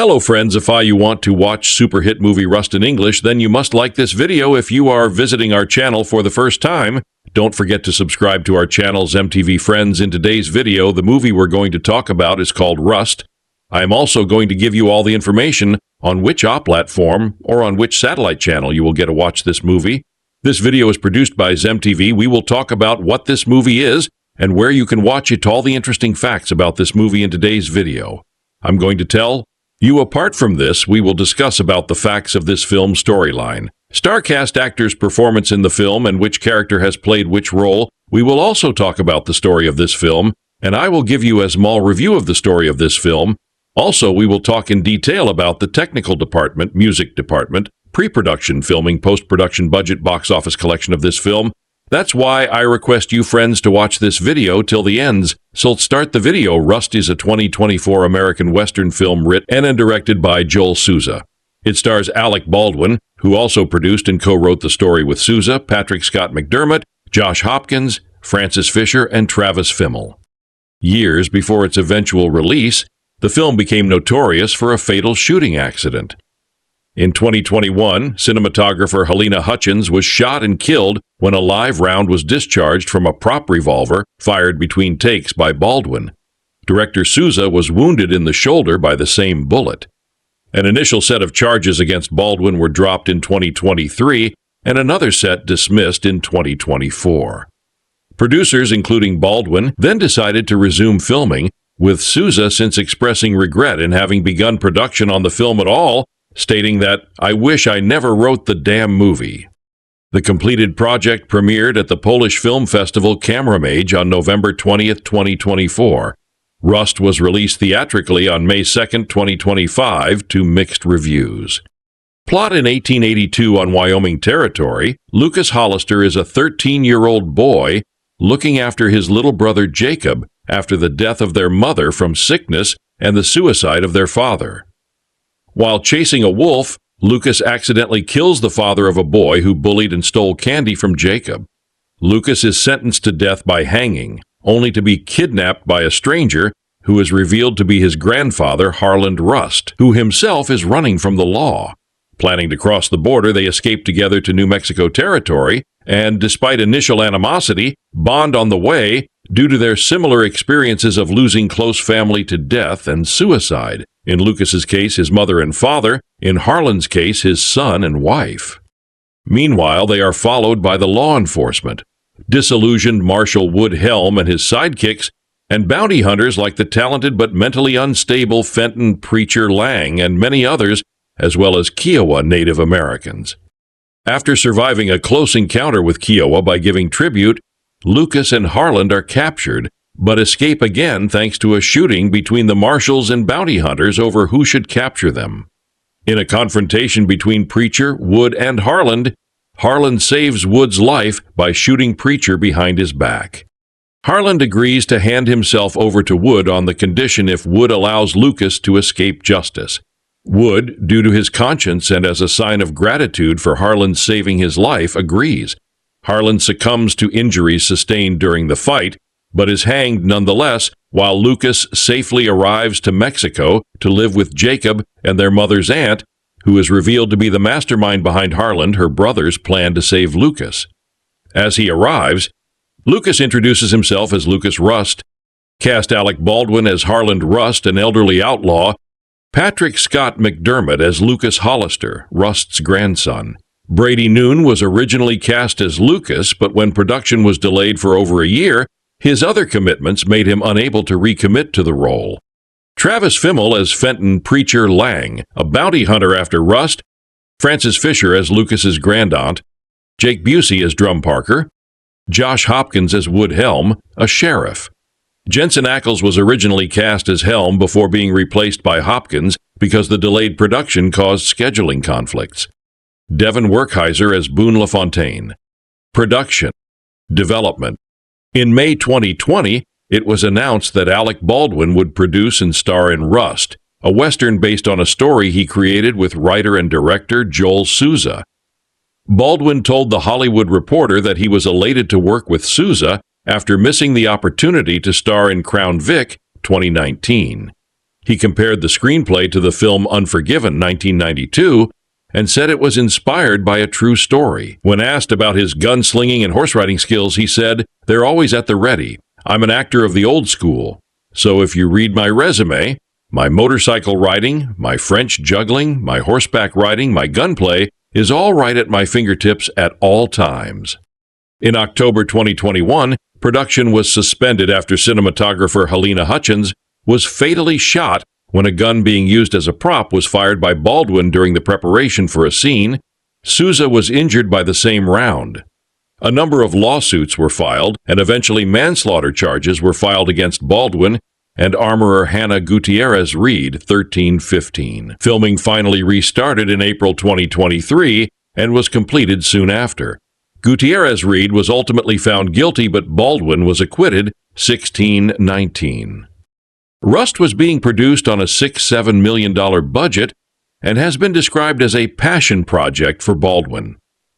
Hello friends, if you want to watch super hit movie Rust in English, then you must like this video. If you are visiting our channel for the first time, don't forget to subscribe to our channel's MTV Friends. In today's video, the movie we're going to talk about is called Rust. I am also going to give you all the information on which platform or on which satellite channel you will get to watch this movie. This video is produced by ZemTV. We will talk about what this movie is and where you can watch it, all the interesting facts about this movie in today's video. I'm going to tell you. Apart from this, we will discuss about the facts of this film storyline, star cast actors' performance in the film, and which character has played which role. We will also talk about the story of this film, and I will give you a small review of the story of this film. Also, we will talk in detail about the technical department, music department, pre-production, filming, post-production, budget, box office collection of this film. That's why I request you friends to watch this video till the ends. So let's start the video. Rust is a 2024 American Western film written and directed by Joel Souza. It stars Alec Baldwin, who also produced and co-wrote the story with Souza, Patrick Scott McDermott, Josh Hopkins, Francis Fisher, and Travis Fimmel. Years before its eventual release, the film became notorious for a fatal shooting accident. In 2021, cinematographer Melina was shot and killed when a live round was discharged from a prop revolver fired between takes by Baldwin. Director Souza was wounded in the shoulder by the same bullet. An initial set of charges against Baldwin were dropped in 2023 and another set dismissed in 2024. Producers, including Baldwin, then decided to resume filming, with Souza since expressing regret in having begun production on the film at all, stating that, "I wish I never wrote the damn movie." The completed project premiered at the Polish film festival Cameramage on November 20th, 2024. Rust was released theatrically on May 2nd, 2025, to mixed reviews. Plot: in 1882 on Wyoming territory, Lucas Hollister is a 13-year-old boy looking after his little brother Jacob after the death of their mother from sickness and the suicide of their father. While chasing a wolf, Lucas accidentally kills the father of a boy who bullied and stole candy from Jacob. Lucas is sentenced to death by hanging, only to be kidnapped by a stranger who is revealed to be his grandfather, Harland Rust, who himself is running from the law. Planning to cross the border, they escape together to New Mexico territory, and despite initial animosity, bond on the way due to their similar experiences of losing close family to death and suicide. In Lucas's case, his mother and father. In Harland's case, his son and wife. Meanwhile, they are followed by the law enforcement, disillusioned Marshal Wood Helm and his sidekicks, and bounty hunters like the talented but mentally unstable Fenton Preacher Lang and many others, as well as Kiowa Native Americans. After surviving a close encounter with Kiowa by giving tribute, Lucas and Harland are captured, but escape again thanks to a shooting between the marshals and bounty hunters over who should capture them. In a confrontation between Preacher, Wood, and Harland, Harland saves Wood's life by shooting Preacher behind his back. Harland agrees to hand himself over to Wood on the condition if Wood allows Lucas to escape justice. Wood, due to his conscience and as a sign of gratitude for Harland saving his life, agrees. Harland succumbs to injuries sustained during the fight, but is hanged nonetheless, while Lucas safely arrives to Mexico to live with Jacob and their mother's aunt, who is revealed to be the mastermind behind Harland, her brother's plan to save Lucas. As he arrives, Lucas introduces himself as Lucas Rust, cast Alec Baldwin as Harland Rust, an elderly outlaw, Patrick Scott McDermott as Lucas Hollister, Rust's grandson. Brady Noon was originally cast as Lucas, but when production was delayed for over a year, his other commitments made him unable to recommit to the role. Travis Fimmel as Fenton Preacher Lang, a bounty hunter after Rust, Francis Fisher as Lucas's grandaunt, Jake Busey as Drum Parker, Josh Hopkins as Wood Helm, a sheriff. Jensen Ackles was originally cast as Helm before being replaced by Hopkins because the delayed production caused scheduling conflicts. Devin Werkheiser as Boone LaFontaine. Production. Development. In May 2020, it was announced that Alec Baldwin would produce and star in Rust, a Western based on a story he created with writer and director Joel Souza. Baldwin told The Hollywood Reporter that he was elated to work with Souza after missing the opportunity to star in Crown Vic 2019. He compared the screenplay to the film Unforgiven, 1992, and said it was inspired by a true story. When asked about his gunslinging and horse riding skills, he said, "They're always at the ready. I'm an actor of the old school. So if you read my resume, my motorcycle riding, my French juggling, my horseback riding, my gunplay is all right at my fingertips at all times." In October 2021, production was suspended after cinematographer Helena Hutchins was fatally shot when a gun being used as a prop was fired by Baldwin during the preparation for a scene. Souza was injured by the same round. A number of lawsuits were filed, and eventually manslaughter charges were filed against Baldwin and armorer Hannah Gutierrez Reed, 1315. Filming finally restarted in April 2023 and was completed soon after. Gutierrez Reed was ultimately found guilty, but Baldwin was acquitted, 1619. Rust was being produced on a $6-7 million budget and has been described as a passion project for Baldwin.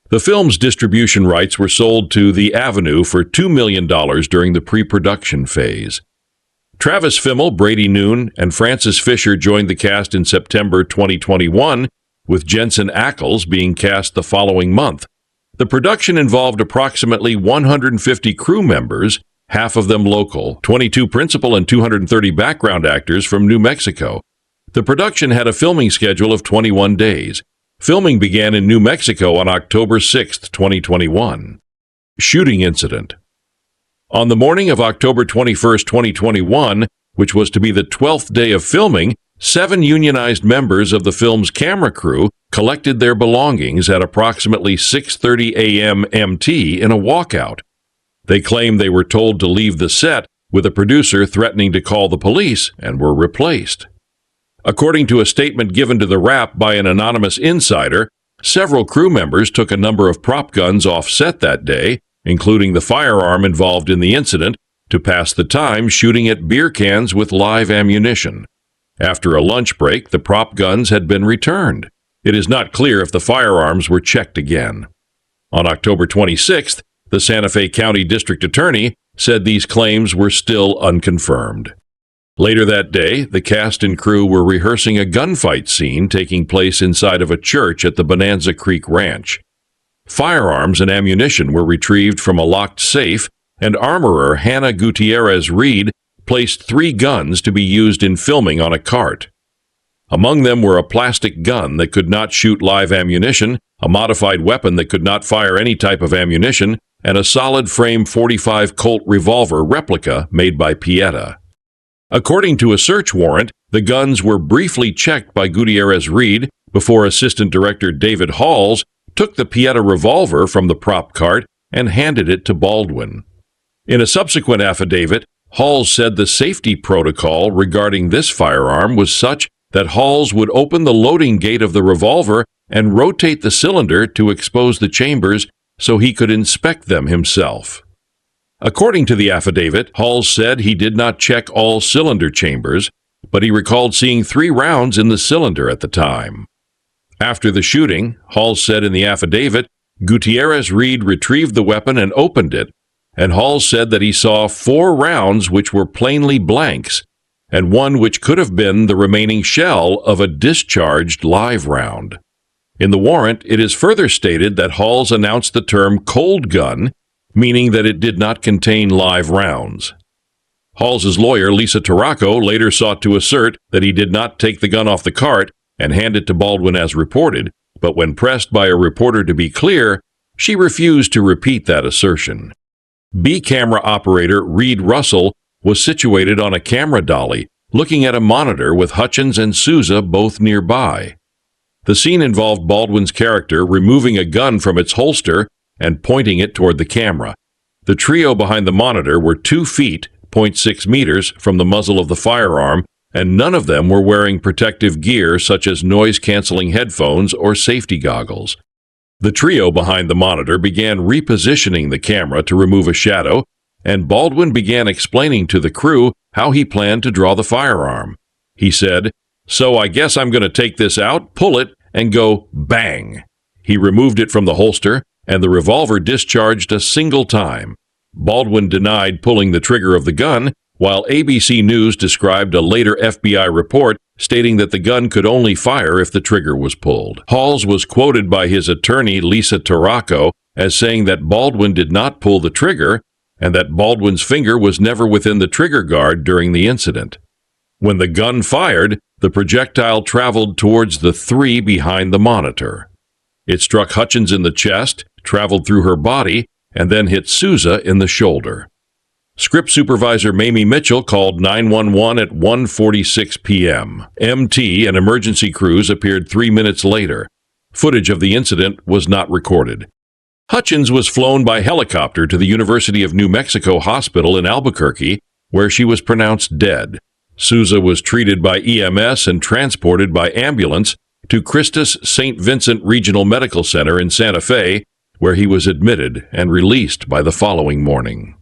The film's distribution rights were sold to The Avenue for $2 million during the pre-production phase. Travis Fimmel, Brady Noon, and Francis Fisher joined the cast in September 2021, with Jensen Ackles being cast the following month. The production involved approximately 150 crew members, half of them local, 22 principal and 230 background actors from New Mexico. The production had a filming schedule of 21 days. Filming began in New Mexico on October 6, 2021. Shooting incident. On the morning of October 21, 2021, which was to be the 12th day of filming, 7 unionized members of the film's camera crew collected their belongings at approximately 6:30 a.m. MT in a walkout. They claimed they were told to leave the set, with a producer threatening to call the police, and were replaced. According to a statement given to the Wrap by an anonymous insider, several crew members took a number of prop guns off set that day, including the firearm involved in the incident, to pass the time shooting at beer cans with live ammunition. After a lunch break, the prop guns had been returned. It is not clear if the firearms were checked again. On October 26th, the Santa Fe County District Attorney said these claims were still unconfirmed. Later that day, the cast and crew were rehearsing a gunfight scene taking place inside of a church at the Bonanza Creek Ranch. Firearms and ammunition were retrieved from a locked safe, and armorer Hannah Gutierrez Reed placed 3 guns to be used in filming on a cart. Among them were a plastic gun that could not shoot live ammunition, a modified weapon that could not fire any type of ammunition, and a solid frame .45 Colt revolver replica made by Pieta. According to a search warrant, the guns were briefly checked by Gutierrez Reed before Assistant Director David Halls took the Pieta revolver from the prop cart and handed it to Baldwin. In a subsequent affidavit, Halls said the safety protocol regarding this firearm was such that Halls would open the loading gate of the revolver and rotate the cylinder to expose the chambers so he could inspect them himself. According to the affidavit, Halls said he did not check all cylinder chambers, but he recalled seeing 3 rounds in the cylinder at the time. After the shooting, Halls said in the affidavit, Gutierrez Reed retrieved the weapon and opened it, and Halls said that he saw 4 rounds which were plainly blanks, and 1 which could have been the remaining shell of a discharged live round. In the warrant, it is further stated that Halls announced the term cold gun, meaning that it did not contain live rounds. Halls's lawyer, Lisa Tarraco, later sought to assert that he did not take the gun off the cart and hand it to Baldwin as reported, but when pressed by a reporter to be clear, she refused to repeat that assertion. B-camera operator Reed Russell was situated on a camera dolly, looking at a monitor with Hutchins and Souza both nearby. The scene involved Baldwin's character removing a gun from its holster and pointing it toward the camera. The trio behind the monitor were 2 feet, (0.6 meters, from the muzzle of the firearm, and none of them were wearing protective gear such as noise-canceling headphones or safety goggles. The trio behind the monitor began repositioning the camera to remove a shadow, and Baldwin began explaining to the crew how he planned to draw the firearm. He said, "So I guess I'm going to take this out, pull it, and go bang." He removed it from the holster, and the revolver discharged a single time. Baldwin denied pulling the trigger of the gun, while ABC News described a later FBI report stating that the gun could only fire if the trigger was pulled. Halls was quoted by his attorney, Lisa Tarraco, as saying that Baldwin did not pull the trigger and that Baldwin's finger was never within the trigger guard during the incident. When the gun fired, the projectile traveled towards the three behind the monitor. It struck Hutchins in the chest, traveled through her body, and then hit Souza in the shoulder. Script supervisor Mamie Mitchell called 911 at 1:46 p.m. MT and emergency crews appeared 3 minutes later. Footage of the incident was not recorded. Hutchins was flown by helicopter to the University of New Mexico Hospital in Albuquerque, where she was pronounced dead. Souza was treated by EMS and transported by ambulance to Christus St. Vincent Regional Medical Center in Santa Fe, where he was admitted and released by the following morning.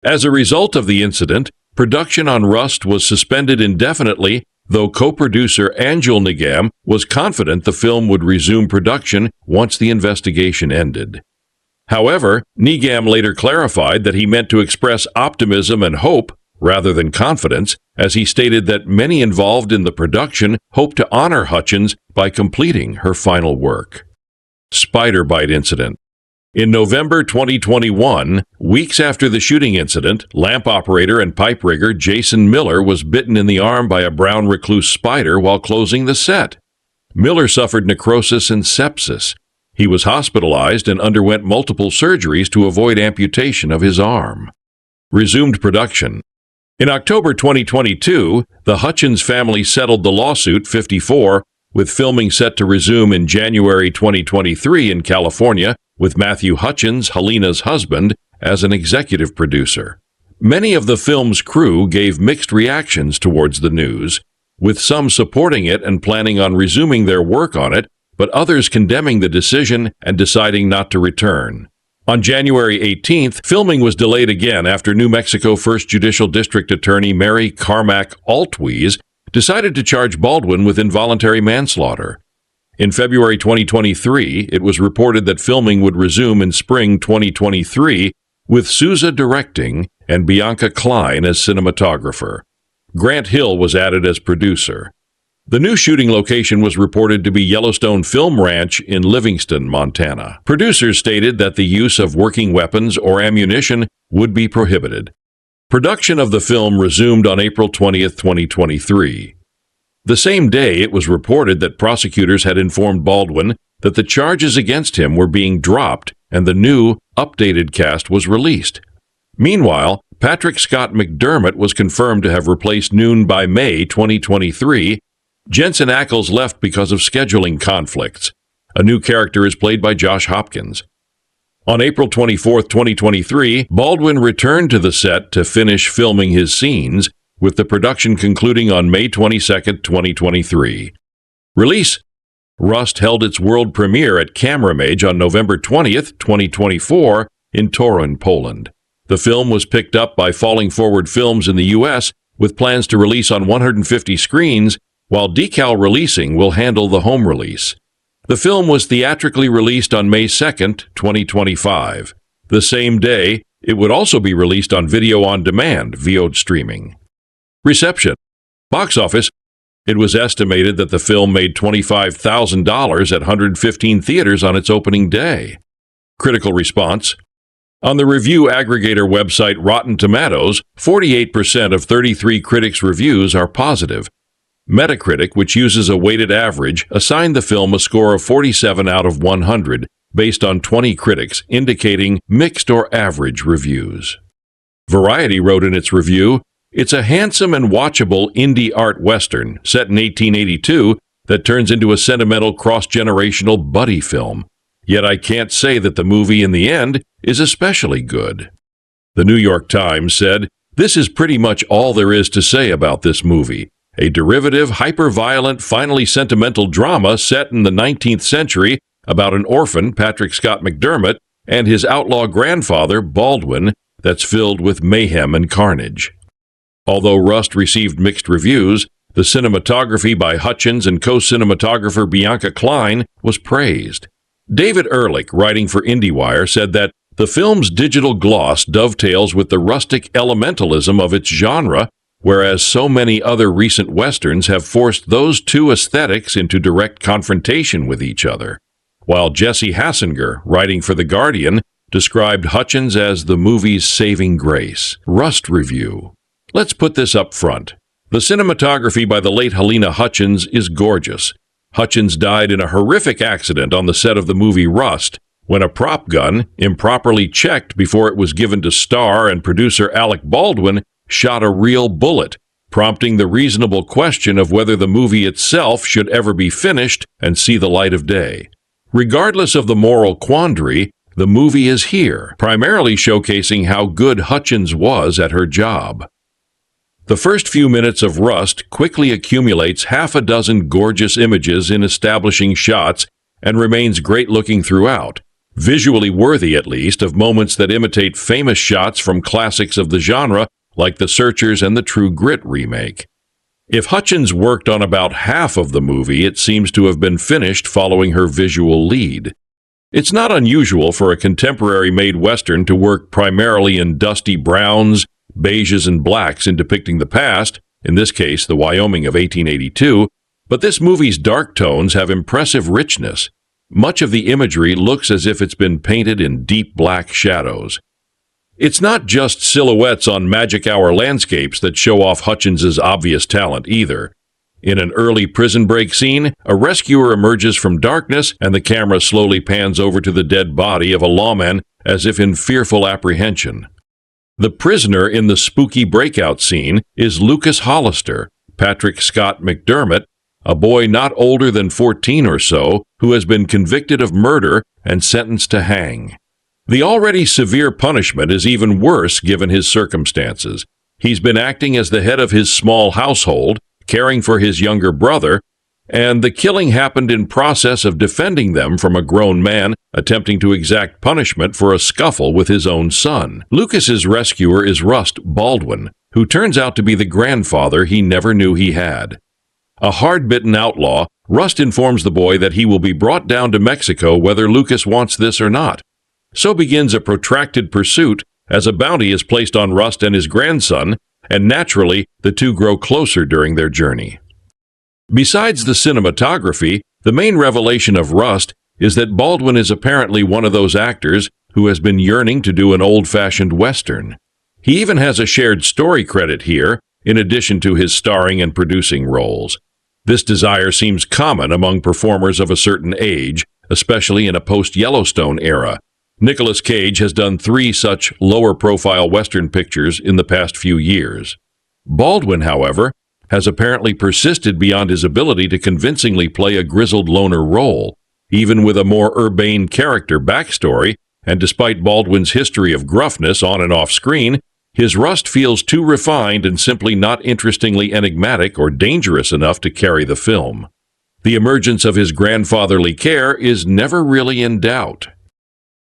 As a result of the incident, production on Rust was suspended indefinitely, though co-producer Angel Nigam was confident the film would resume production once the investigation ended. However, Nigam later clarified that he meant to express optimism and hope rather than confidence, as he stated that many involved in the production hoped to honor Hutchins by completing her final work. Spider bite incident. In November 2021, weeks after the shooting incident, lamp operator and pipe rigger Jason Miller was bitten in the arm by a brown recluse spider while closing the set. Miller suffered necrosis and sepsis. He was hospitalized and underwent multiple surgeries to avoid amputation of his arm. Resumed production. In October 2022, the Hutchins family settled the lawsuit 54, with filming set to resume in January 2023 in California, with Matthew Hutchins, Helena's husband, as an executive producer. Many of the film's crew gave mixed reactions towards the news, with some supporting it and planning on resuming their work on it, but others condemning the decision and deciding not to return. On January 18th, filming was delayed again after New Mexico 1st Judicial District Attorney Mary Carmack Altwies decided to charge Baldwin with involuntary manslaughter. In February 2023, it was reported that filming would resume in spring 2023, with Souza directing and Bianca Klein as cinematographer. Grant Hill was added as producer. The new shooting location was reported to be Yellowstone Film Ranch in Livingston, Montana. Producers stated that the use of working weapons or ammunition would be prohibited. Production of the film resumed on April 20, 2023. The same day, it was reported that prosecutors had informed Baldwin that the charges against him were being dropped and the new, updated cast was released. Meanwhile, Patrick Scott McDermott was confirmed to have replaced Noon by May 2023. Jensen Ackles left because of scheduling conflicts. A new character is played by Josh Hopkins. On April 24, 2023, Baldwin returned to the set to finish filming his scenes, with the production concluding on May 22, 2023. Release. Rust held its world premiere at Cameramage on November 20, 2024, in Torun, Poland. The film was picked up by Falling Forward Films in the U.S., with plans to release on 150 screens, while Decal Releasing will handle the home release. The film was theatrically released on May 2, 2025. The same day, it would also be released on video on demand, VOD streaming. Reception. Box office. It was estimated that the film made $25,000 at 115 theaters on its opening day. Critical response. On the review aggregator website Rotten Tomatoes, 48% of 33 critics' reviews are positive. Metacritic, which uses a weighted average, assigned the film a score of 47 out of 100, based on 20 critics, indicating mixed or average reviews. Variety wrote in its review, "It's a handsome and watchable indie art western set in 1882 that turns into a sentimental cross-generational buddy film. Yet I can't say that the movie in the end is especially good." The New York Times said, "This is pretty much all there is to say about this movie. A derivative, hyper-violent, finally sentimental drama set in the 19th century about an orphan, Patrick Scott McDermott, and his outlaw grandfather, Baldwin, that's filled with mayhem and carnage." Although Rust received mixed reviews, the cinematography by Hutchins and co-cinematographer Bianca Klein was praised. David Ehrlich, writing for IndieWire, said that The film's digital gloss dovetails with the rustic elementalism of its genre, whereas so many other recent westerns have forced those two aesthetics into direct confrontation with each other. While Jesse Hassinger, writing for The Guardian, described Hutchins as the movie's saving grace. Rust review. Let's put this up front. The cinematography by the late Halyna Hutchins is gorgeous. Hutchins died in a horrific accident on the set of the movie Rust, when a prop gun, improperly checked before it was given to star and producer Alec Baldwin, shot a real bullet, prompting the reasonable question of whether the movie itself should ever be finished and see the light of day. Regardless of the moral quandary, the movie is here, primarily showcasing how good Hutchins was at her job. The first few minutes of Rust quickly accumulates half a dozen gorgeous images in establishing shots and remains great-looking throughout, visually worthy at least of moments that imitate famous shots from classics of the genre like The Searchers and the True Grit remake. If Hutchins worked on about half of the movie, it seems to have been finished following her visual lead. It's not unusual for a contemporary-made Western to work primarily in dusty browns, beiges, and blacks in depicting the past, in this case the Wyoming of 1882, but this movie's dark tones have impressive richness. Much of the imagery looks as if it's been painted in deep black shadows. It's not just silhouettes on magic hour landscapes that show off Hutchins's obvious talent either. In an early prison break scene, a rescuer emerges from darkness and the camera slowly pans over to the dead body of a lawman as if in fearful apprehension. The prisoner in the spooky breakout scene is Lucas Hollister, Patrick Scott McDermott, a boy not older than 14 or so, who has been convicted of murder and sentenced to hang. The already severe punishment is even worse given his circumstances. He's been acting as the head of his small household, caring for his younger brother, and the killing happened in process of defending them from a grown man attempting to exact punishment for a scuffle with his own son. Lucas's rescuer is Rust Baldwin, who turns out to be the grandfather he never knew he had. A hard-bitten outlaw, Rust informs the boy that he will be brought down to Mexico whether Lucas wants this or not. So begins a protracted pursuit as a bounty is placed on Rust and his grandson, and naturally, the two grow closer during their journey. Besides the cinematography, the main revelation of Rust is that Baldwin is apparently one of those actors who has been yearning to do an old-fashioned Western. He even has a shared story credit here, in addition to his starring and producing roles. This desire seems common among performers of a certain age, especially in a post-Yellowstone era. Nicolas Cage has done 3 such lower-profile Western pictures in the past few years. Baldwin, however, has apparently persisted beyond his ability to convincingly play a grizzled loner role, even with a more urbane character backstory, and despite Baldwin's history of gruffness on and off screen, his Rust feels too refined and simply not interestingly enigmatic or dangerous enough to carry the film. The emergence of his grandfatherly care is never really in doubt.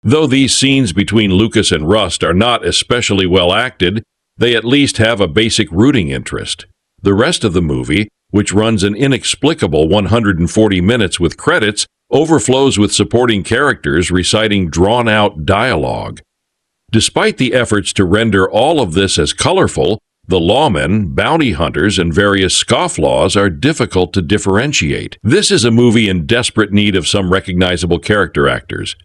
Though these scenes between Lucas and Rust are not especially well acted, they at least have a basic rooting interest. The rest of the movie, which runs an inexplicable 140 minutes with credits, overflows with supporting characters reciting drawn-out dialogue. Despite the efforts to render all of this as colorful, the lawmen, bounty hunters, and various scofflaws are difficult to differentiate. This is a movie in desperate need of some recognizable character actors.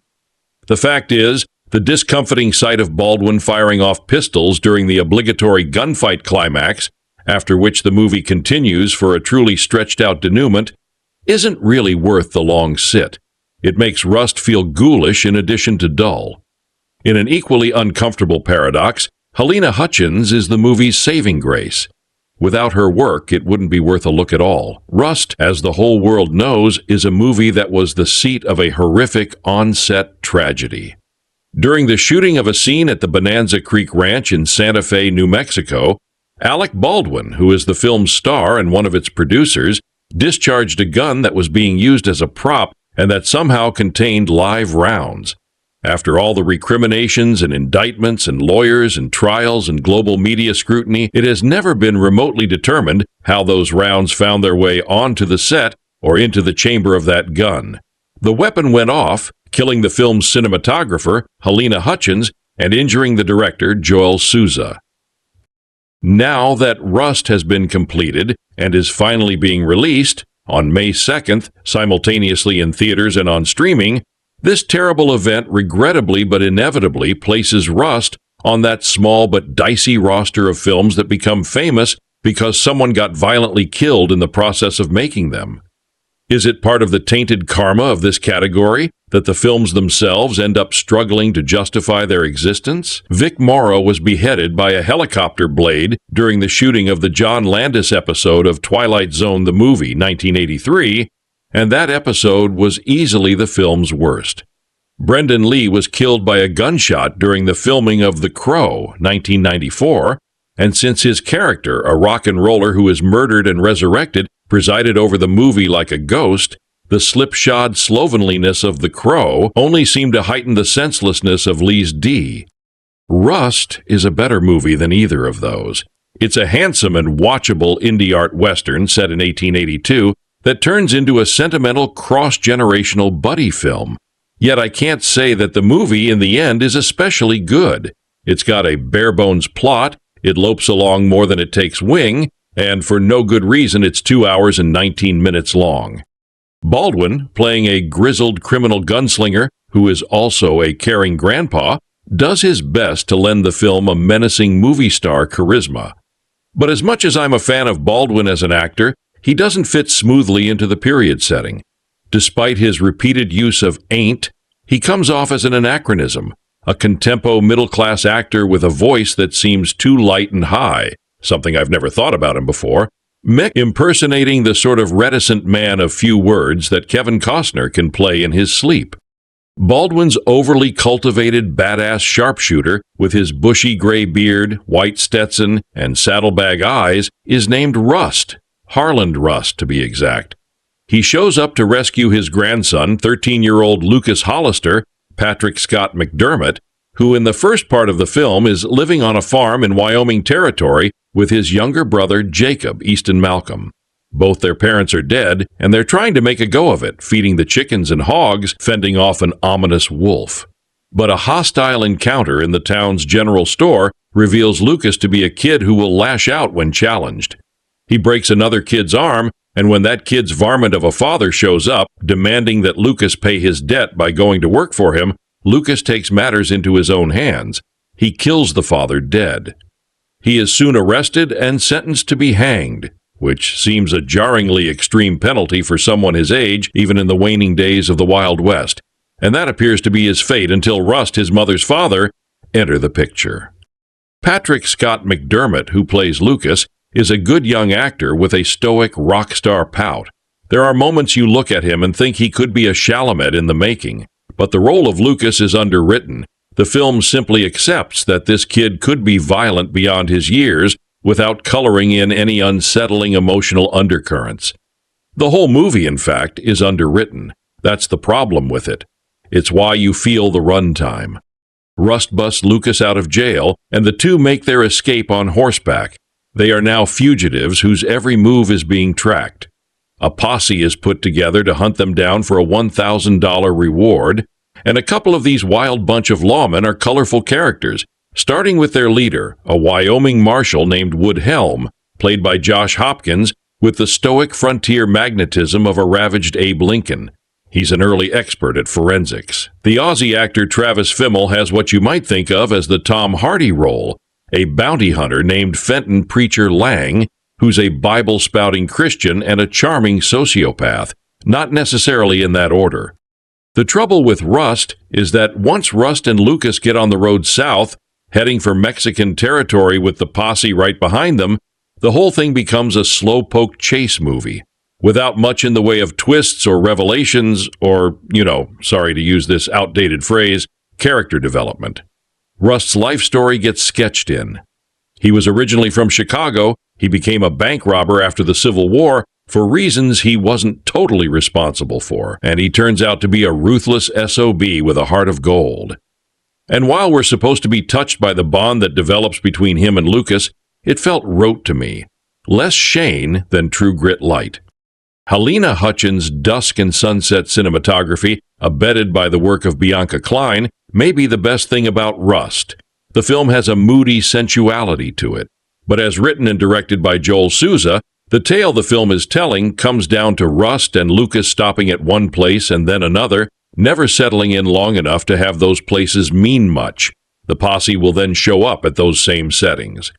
The fact is, the discomfiting sight of Baldwin firing off pistols during the obligatory gunfight climax, after which the movie continues for a truly stretched-out denouement, isn't really worth the long sit. It makes Rust feel ghoulish in addition to dull. In an equally uncomfortable paradox, Halyna Hutchins is the movie's saving grace. Without her work, it wouldn't be worth a look at all. Rust, as the whole world knows, is a movie that was the seat of a horrific on-set tragedy. During the shooting of a scene at the Bonanza Creek Ranch in Santa Fe, New Mexico, Alec Baldwin, who is the film's star and one of its producers, discharged a gun that was being used as a prop and that somehow contained live rounds. After all the recriminations and indictments and lawyers and trials and global media scrutiny, it has never been remotely determined how those rounds found their way onto the set or into the chamber of that gun. The weapon went off, killing the film's cinematographer, Helena Hutchins, and injuring the director, Joel Souza. Now that Rust has been completed and is finally being released, on May 2nd, simultaneously in theaters and on streaming, this terrible event regrettably but inevitably places Rust on that small but dicey roster of films that become famous because someone got violently killed in the process of making them. Is it part of the tainted karma of this category that the films themselves end up struggling to justify their existence? Vic Morrow was beheaded by a helicopter blade during the shooting of the John Landis episode of Twilight Zone the movie, 1983, and that episode was easily the film's worst. Brendan Lee was killed by a gunshot during the filming of The Crow, 1994, and since his character, a rock and roller who is murdered and resurrected, presided over the movie like a ghost, the slipshod slovenliness of The Crow only seemed to heighten the senselessness of Lee's D. Rust is a better movie than either of those. It's a handsome and watchable indie art western set in 1882 that turns into a sentimental cross-generational buddy film. Yet I can't say that the movie in the end is especially good. It's got a bare-bones plot, it lopes along more than it takes wing, and for no good reason it's 2 hours and 19 minutes long. Baldwin, playing a grizzled criminal gunslinger who is also a caring grandpa, does his best to lend the film a menacing movie star charisma. But as much as I'm a fan of Baldwin as an actor, he doesn't fit smoothly into the period setting. Despite his repeated use of ain't, he comes off as an anachronism, a contempo middle-class actor with a voice that seems too light and high, something I've never thought about him before, impersonating the sort of reticent man of few words that Kevin Costner can play in his sleep. Baldwin's overly cultivated badass sharpshooter, with his bushy gray beard, white Stetson, and saddlebag eyes, is named Rust, Harland Rust to be exact. He shows up to rescue his grandson, 13-year-old Lucas Hollister, Patrick Scott McDermott, who in the first part of the film is living on a farm in Wyoming Territory with his younger brother Jacob Easton Malcolm. Both their parents are dead, and they're trying to make a go of it, feeding the chickens and hogs, fending off an ominous wolf. But a hostile encounter in the town's general store reveals Lucas to be a kid who will lash out when challenged. He breaks another kid's arm, and when that kid's varmint of a father shows up, demanding that Lucas pay his debt by going to work for him, Lucas takes matters into his own hands. He kills the father dead. He is soon arrested and sentenced to be hanged, which seems a jarringly extreme penalty for someone his age, even in the waning days of the Wild West. And that appears to be his fate until Rust, his mother's father, enter the picture. Patrick Scott McDermott, who plays Lucas, is a good young actor with a stoic rock star pout. There are moments you look at him and think he could be a Chalamet in the making, but the role of Lucas is underwritten. The film simply accepts that this kid could be violent beyond his years without coloring in any unsettling emotional undercurrents. The whole movie, in fact, is underwritten. That's the problem with it. It's why you feel the runtime. Rust busts Lucas out of jail, and the two make their escape on horseback. They are now fugitives whose every move is being tracked. A posse is put together to hunt them down for a $1,000 reward, and a couple of these wild bunch of lawmen are colorful characters, starting with their leader, a Wyoming marshal named Wood Helm, played by Josh Hopkins, with the stoic frontier magnetism of a ravaged Abe Lincoln. He's an early expert at forensics. The Aussie actor Travis Fimmel has what you might think of as the Tom Hardy role, a bounty hunter named Fenton Preacher Lang, who's a Bible-spouting Christian and a charming sociopath, not necessarily in that order. The trouble with Rust is that once Rust and Lucas get on the road south, heading for Mexican territory with the posse right behind them, the whole thing becomes a slow-poke chase movie, without much in the way of twists or revelations or, sorry to use this outdated phrase, character development. Rust's life story gets sketched in. He was originally from Chicago. He became a bank robber after the Civil War for reasons he wasn't totally responsible for, and he turns out to be a ruthless SOB with a heart of gold. And while we're supposed to be touched by the bond that develops between him and Lucas, it felt rote to me, less Shane than True Grit light. Halyna Hutchins' dusk and sunset cinematography, abetted by the work of Bianca Klein, may be the best thing about Rust. The film has a moody sensuality to it, but as written and directed by Joel Souza, the tale the film is telling comes down to Rust and Lucas stopping at one place and then another, never settling in long enough to have those places mean much. The posse will then show up at those same settings.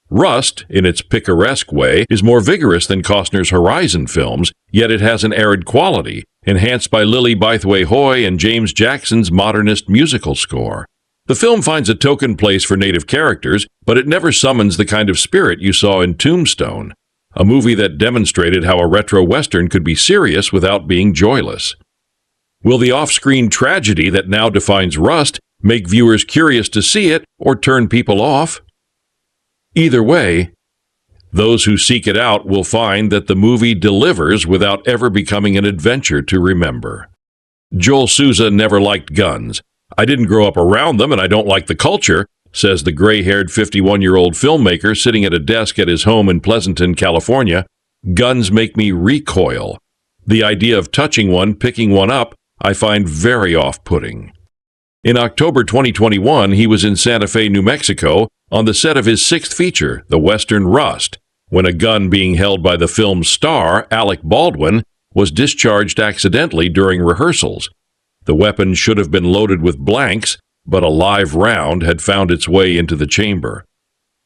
Rust, in its picaresque way, is more vigorous than Costner's Horizon films, yet it has an arid quality, enhanced by Lily Bythway Hoy and James Jackson's modernist musical score. The film finds a token place for native characters, but it never summons the kind of spirit you saw in Tombstone, a movie that demonstrated how a retro western could be serious without being joyless. Will the off-screen tragedy that now defines Rust make viewers curious to see it or turn people off? Either way, those who seek it out will find that the movie delivers without ever becoming an adventure to remember. Joel Souza never liked guns. I didn't grow up around them and I don't like the culture, says the gray-haired 51-year-old filmmaker sitting at a desk at his home in Pleasanton, California. Guns make me recoil. The idea of touching one, picking one up, I find very off-putting. In October 2021, he was in Santa Fe, New Mexico, on the set of his sixth feature, the Western Rust, when a gun being held by the film's star, Alec Baldwin, was discharged accidentally during rehearsals. The weapon should have been loaded with blanks, but a live round had found its way into the chamber.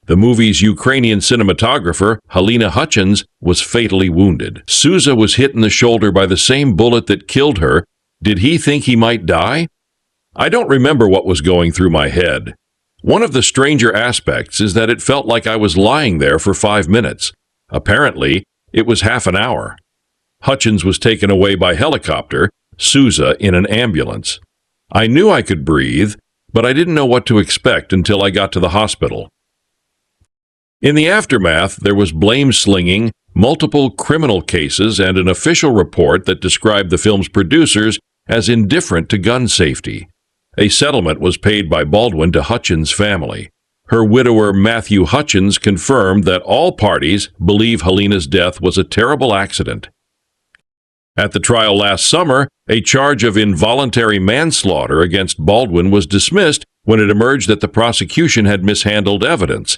The movie's Ukrainian cinematographer, Halyna Hutchins, was fatally wounded. Souza was hit in the shoulder by the same bullet that killed her. Did he think he might die? I don't remember what was going through my head. One of the stranger aspects is that it felt like I was lying there for 5 minutes. Apparently, it was half an hour. Hutchins was taken away by helicopter, Souza in an ambulance. I knew I could breathe, but I didn't know what to expect until I got to the hospital. In the aftermath, there was blame slinging, multiple criminal cases, and an official report that described the film's producers as indifferent to gun safety. A settlement was paid by Baldwin to Hutchins' family. Her widower, Matthew Hutchins, confirmed that all parties believe Halyna's death was a terrible accident. At the trial last summer, a charge of involuntary manslaughter against Baldwin was dismissed when it emerged that the prosecution had mishandled evidence.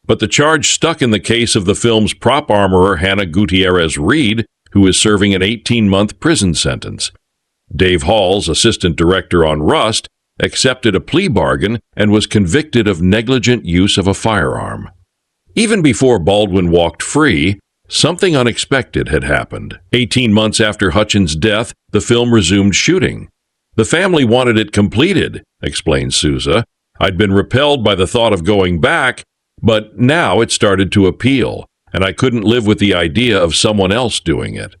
But the charge stuck in the case of the film's prop armorer Hannah Gutierrez Reed, who is serving an 18-month prison sentence. Dave Hall's assistant director on Rust accepted a plea bargain and was convicted of negligent use of a firearm. Even before Baldwin walked free, something unexpected had happened. 18 months after Hutchins' death, the film resumed shooting. The family wanted it completed, explains Souza. I'd been repelled by the thought of going back, but now it started to appeal, and I couldn't live with the idea of someone else doing it.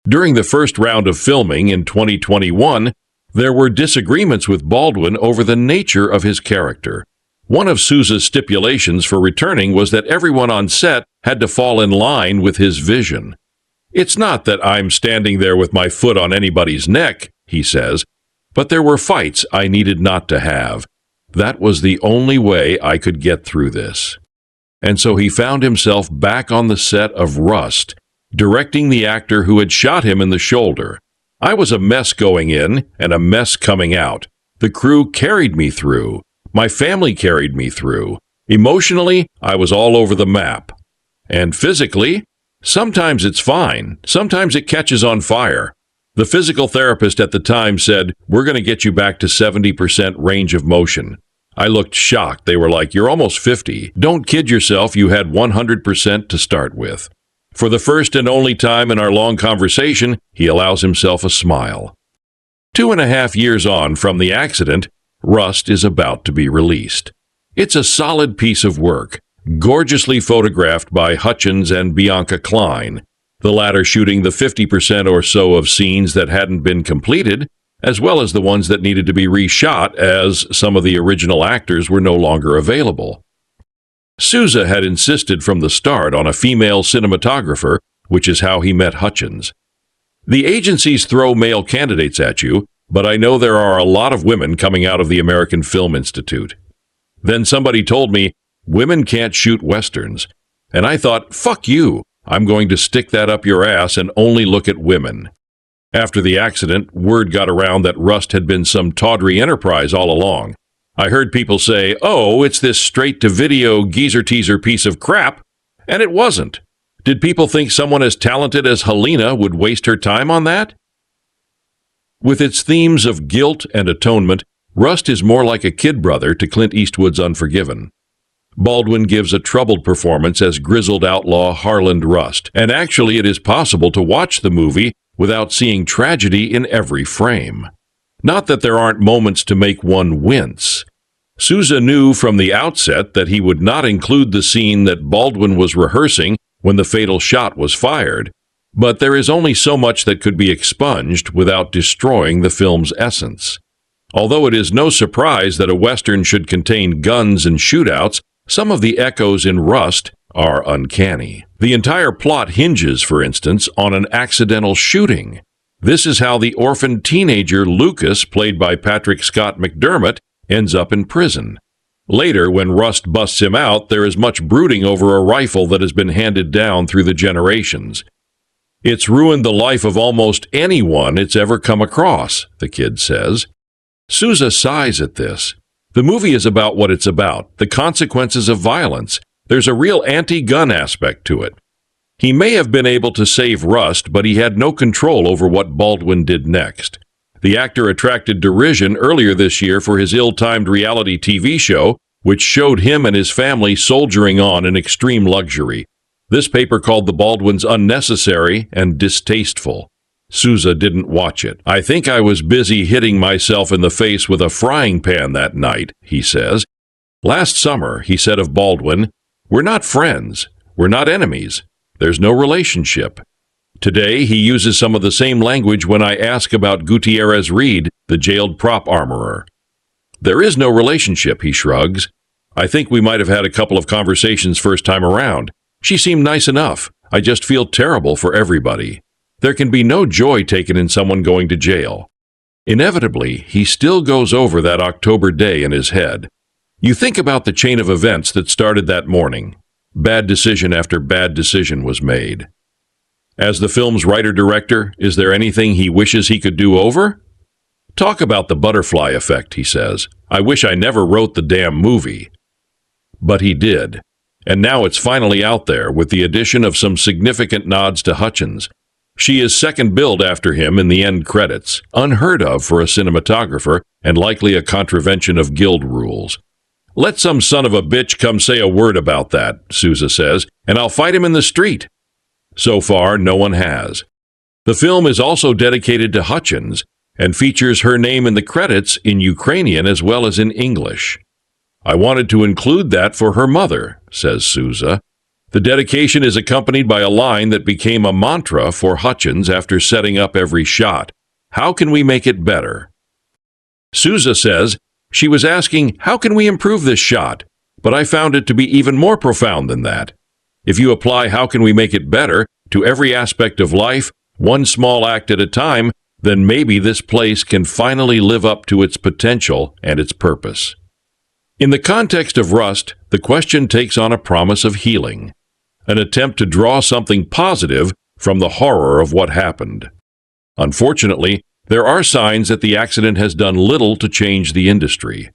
During the first round of filming in 2021, there were disagreements with Baldwin over the nature of his character. One of Souza's stipulations for returning was that everyone on set had to fall in line with his vision. It's not that I'm standing there with my foot on anybody's neck, he says, but there were fights I needed not to have. That was the only way I could get through this. And so he found himself back on the set of Rust, directing the actor who had shot him in the shoulder. I was a mess going in and a mess coming out. The crew carried me through. My family carried me through. Emotionally, I was all over the map. And physically, sometimes it's fine. Sometimes it catches on fire. The physical therapist at the time said, "We're going to get you back to 70% range of motion." I looked shocked. They were like, "You're almost 50. Don't kid yourself, you had 100% to start with." For the first and only time in our long conversation, he allows himself a smile. 2.5 years on from the accident, Rust is about to be released. It's a solid piece of work, gorgeously photographed by Hutchins and Bianca Klein, the latter shooting the 50% or so of scenes that hadn't been completed, as well as the ones that needed to be reshot as some of the original actors were no longer available. Souza had insisted from the start on a female cinematographer, which is how he met Hutchins. The agencies throw male candidates at you, but I know there are a lot of women coming out of the American Film Institute. Then somebody told me, women can't shoot westerns. And I thought, fuck you, I'm going to stick that up your ass and only look at women. After the accident, word got around that Rust had been some tawdry enterprise all along. I heard people say, oh, it's this straight-to-video geezer-teaser piece of crap, and it wasn't. Did people think someone as talented as Helena would waste her time on that? With its themes of guilt and atonement, Rust is more like a kid brother to Clint Eastwood's Unforgiven. Baldwin gives a troubled performance as grizzled outlaw Harland Rust, and actually it is possible to watch the movie without seeing tragedy in every frame. Not that there aren't moments to make one wince. Souza knew from the outset that he would not include the scene that Baldwin was rehearsing when the fatal shot was fired, but there is only so much that could be expunged without destroying the film's essence. Although it is no surprise that a Western should contain guns and shootouts, some of the echoes in Rust are uncanny. The entire plot hinges, for instance, on an accidental shooting. This is how the orphaned teenager Lucas, played by Patrick Scott McDermott, ends up in prison. Later, when Rust busts him out, there is much brooding over a rifle that has been handed down through the generations. It's ruined the life of almost anyone it's ever come across, the kid says. Souza sighs at this. The movie is about what it's about, the consequences of violence. There's a real anti-gun aspect to it. He may have been able to save Rust, but he had no control over what Baldwin did next. The actor attracted derision earlier this year for his ill-timed reality TV show, which showed him and his family soldiering on in extreme luxury. This paper called the Baldwins unnecessary and distasteful. Souza didn't watch it. I think I was busy hitting myself in the face with a frying pan that night, he says. Last summer, he said of Baldwin, we're not friends. We're not enemies. There's no relationship. Today, he uses some of the same language when I ask about Gutierrez Reed, the jailed prop armorer. There is no relationship, he shrugs. I think we might have had a couple of conversations first time around. She seemed nice enough. I just feel terrible for everybody. There can be no joy taken in someone going to jail. Inevitably, he still goes over that October day in his head. You think about the chain of events that started that morning. Bad decision after bad decision was made. As the film's writer-director, is there anything he wishes he could do over? Talk about the butterfly effect, he says. I wish I never wrote the damn movie. But he did. And now it's finally out there with the addition of some significant nods to Hutchins. She is second billed after him in the end credits, unheard of for a cinematographer and likely a contravention of guild rules. Let some son of a bitch come say a word about that, Souza says, and I'll fight him in the street. So far, no one has. The film is also dedicated to Hutchins and features her name in the credits in Ukrainian as well as in English. I wanted to include that for her mother, says Souza. The dedication is accompanied by a line that became a mantra for Hutchins after setting up every shot. How can we make it better? Souza says, she was asking, how can we improve this shot? But I found it to be even more profound than that. If you apply how can we make it better to every aspect of life, one small act at a time, then maybe this place can finally live up to its potential and its purpose. In the context of Rust, the question takes on a promise of healing, an attempt to draw something positive from the horror of what happened. Unfortunately, there are signs that the accident has done little to change the industry.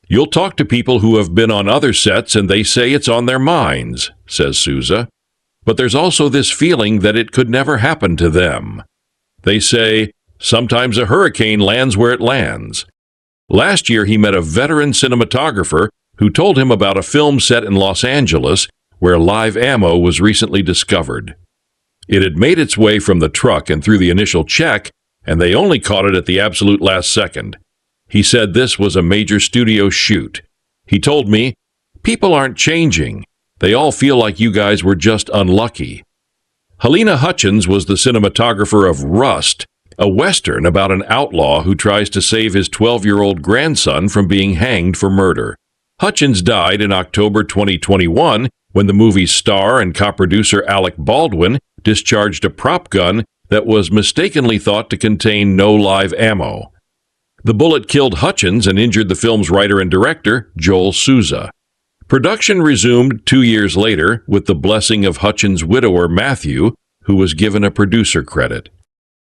You'll talk to people who have been on other sets and they say it's on their minds, says Souza. But there's also this feeling that it could never happen to them. They say, sometimes a hurricane lands where it lands. Last year he met a veteran cinematographer who told him about a film set in Los Angeles where live ammo was recently discovered. It had made its way from the truck and through the initial check, and they only caught it at the absolute last second. He said this was a major studio shoot. He told me, people aren't changing. They all feel like you guys were just unlucky. Helena Hutchins was the cinematographer of Rust, a Western about an outlaw who tries to save his 12-year-old grandson from being hanged for murder. Hutchins died in October 2021 when the movie's star and co-producer Alec Baldwin discharged a prop gun that was mistakenly thought to contain no live ammo. The bullet killed Hutchins and injured the film's writer and director, Joel Souza. Production resumed 2 years later with the blessing of Hutchins' widower Matthew, who was given a producer credit.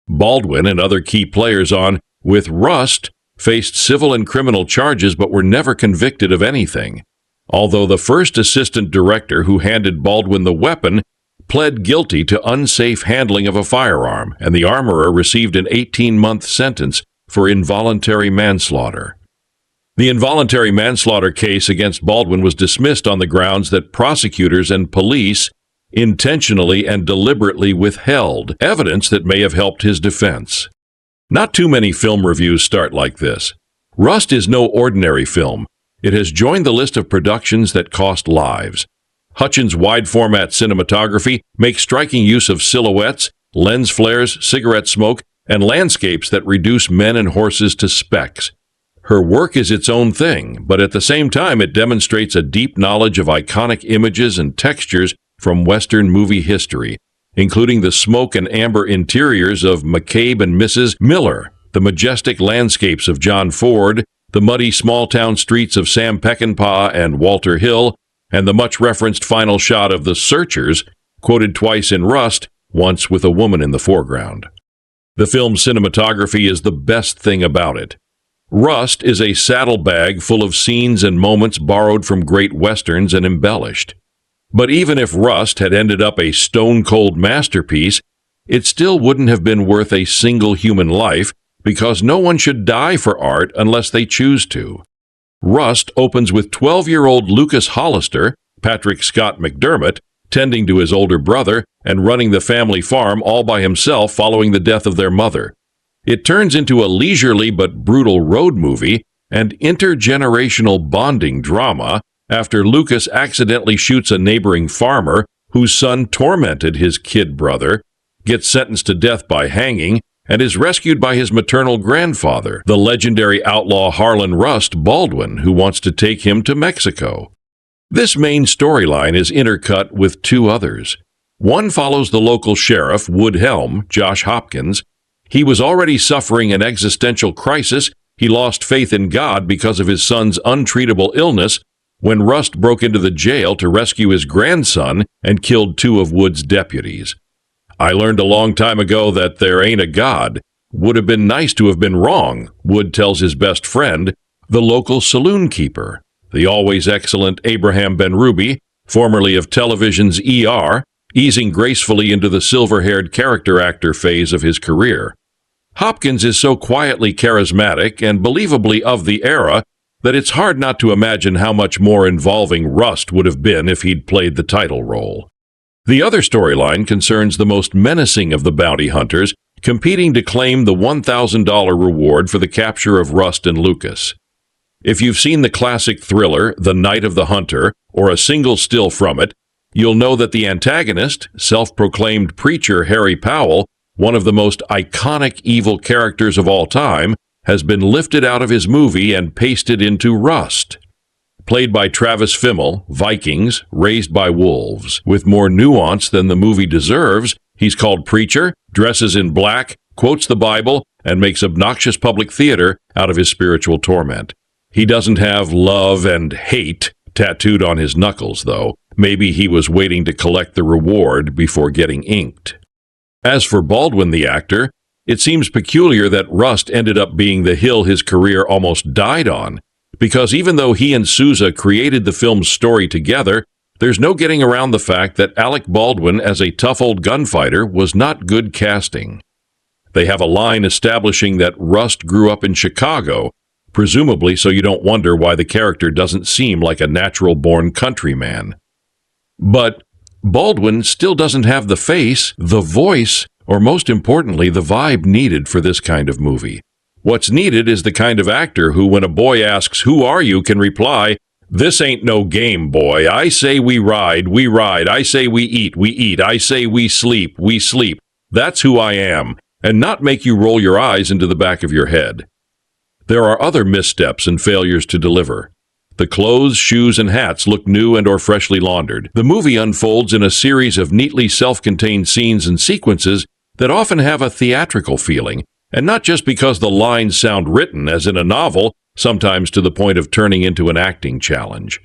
Baldwin and other key players on With Rust faced civil and criminal charges but were never convicted of anything, although the first assistant director who handed Baldwin the weapon pled guilty to unsafe handling of a firearm, and the armorer received an 18-month sentence for involuntary manslaughter. The involuntary manslaughter case against Baldwin was dismissed on the grounds that prosecutors and police intentionally and deliberately withheld evidence that may have helped his defense. Not too many film reviews start like this. Rust is no ordinary film. It has joined the list of productions that cost lives. Hutchins' wide-format cinematography makes striking use of silhouettes, lens flares, cigarette smoke, and landscapes that reduce men and horses to specks. Her work is its own thing, but at the same time it demonstrates a deep knowledge of iconic images and textures from Western movie history, including the smoke and amber interiors of McCabe and Mrs. Miller, the majestic landscapes of John Ford, the muddy small-town streets of Sam Peckinpah and Walter Hill, and the much-referenced final shot of The Searchers, quoted twice in Rust, once with a woman in the foreground. The film's cinematography is the best thing about it. Rust is a saddlebag full of scenes and moments borrowed from great westerns and embellished. But even if Rust had ended up a stone-cold masterpiece, it still wouldn't have been worth a single human life, because no one should die for art unless they choose to. Rust opens with 12-year-old Lucas Hollister, Patrick Scott McDermott, tending to his older brother and running the family farm all by himself following the death of their mother. It turns into a leisurely but brutal road movie and intergenerational bonding drama after Lucas accidentally shoots a neighboring farmer whose son tormented his kid brother, gets sentenced to death by hanging, and is rescued by his maternal grandfather, the legendary outlaw Harlan Rust Baldwin, who wants to take him to Mexico. This main storyline is intercut with two others. One follows the local sheriff, Wood Helm, Josh Hopkins. He was already suffering an existential crisis. He lost faith in God because of his son's untreatable illness when Rust broke into the jail to rescue his grandson and killed two of Wood's deputies. I learned a long time ago that there ain't a God. Would have been nice to have been wrong, Wood tells his best friend, the local saloon keeper, the always excellent Abraham Ben-Ruby, formerly of television's ER, easing gracefully into the silver-haired character actor phase of his career. Hopkins is so quietly charismatic and believably of the era that it's hard not to imagine how much more involving Rust would have been if he'd played the title role. The other storyline concerns the most menacing of the bounty hunters, competing to claim the $1,000 reward for the capture of Rust and Lucas. If you've seen the classic thriller, The Night of the Hunter, or a single still from it, you'll know that the antagonist, self-proclaimed preacher Harry Powell, one of the most iconic evil characters of all time, has been lifted out of his movie and pasted into Rust. Played by Travis Fimmel, Vikings, raised by wolves. With more nuance than the movie deserves, he's called preacher, dresses in black, quotes the Bible, and makes obnoxious public theater out of his spiritual torment. He doesn't have love and hate tattooed on his knuckles, though. Maybe he was waiting to collect the reward before getting inked. As for Baldwin the actor, it seems peculiar that Rust ended up being the hill his career almost died on, because even though he and Souza created the film's story together, there's no getting around the fact that Alec Baldwin as a tough old gunfighter was not good casting. They have a line establishing that Rust grew up in Chicago, presumably so you don't wonder why the character doesn't seem like a natural-born countryman. But Baldwin still doesn't have the face, the voice, or most importantly, the vibe needed for this kind of movie. What's needed is the kind of actor who, when a boy asks, "Who are you?" can reply, "This ain't no game, boy. I say we ride, we ride. I say we eat. I say we sleep, we sleep. That's who I am," and not make you roll your eyes into the back of your head. There are other missteps and failures to deliver. The clothes, shoes, and hats look new and or freshly laundered. The movie unfolds in a series of neatly self-contained scenes and sequences that often have a theatrical feeling, and not just because the lines sound written, as in a novel, sometimes to the point of turning into an acting challenge.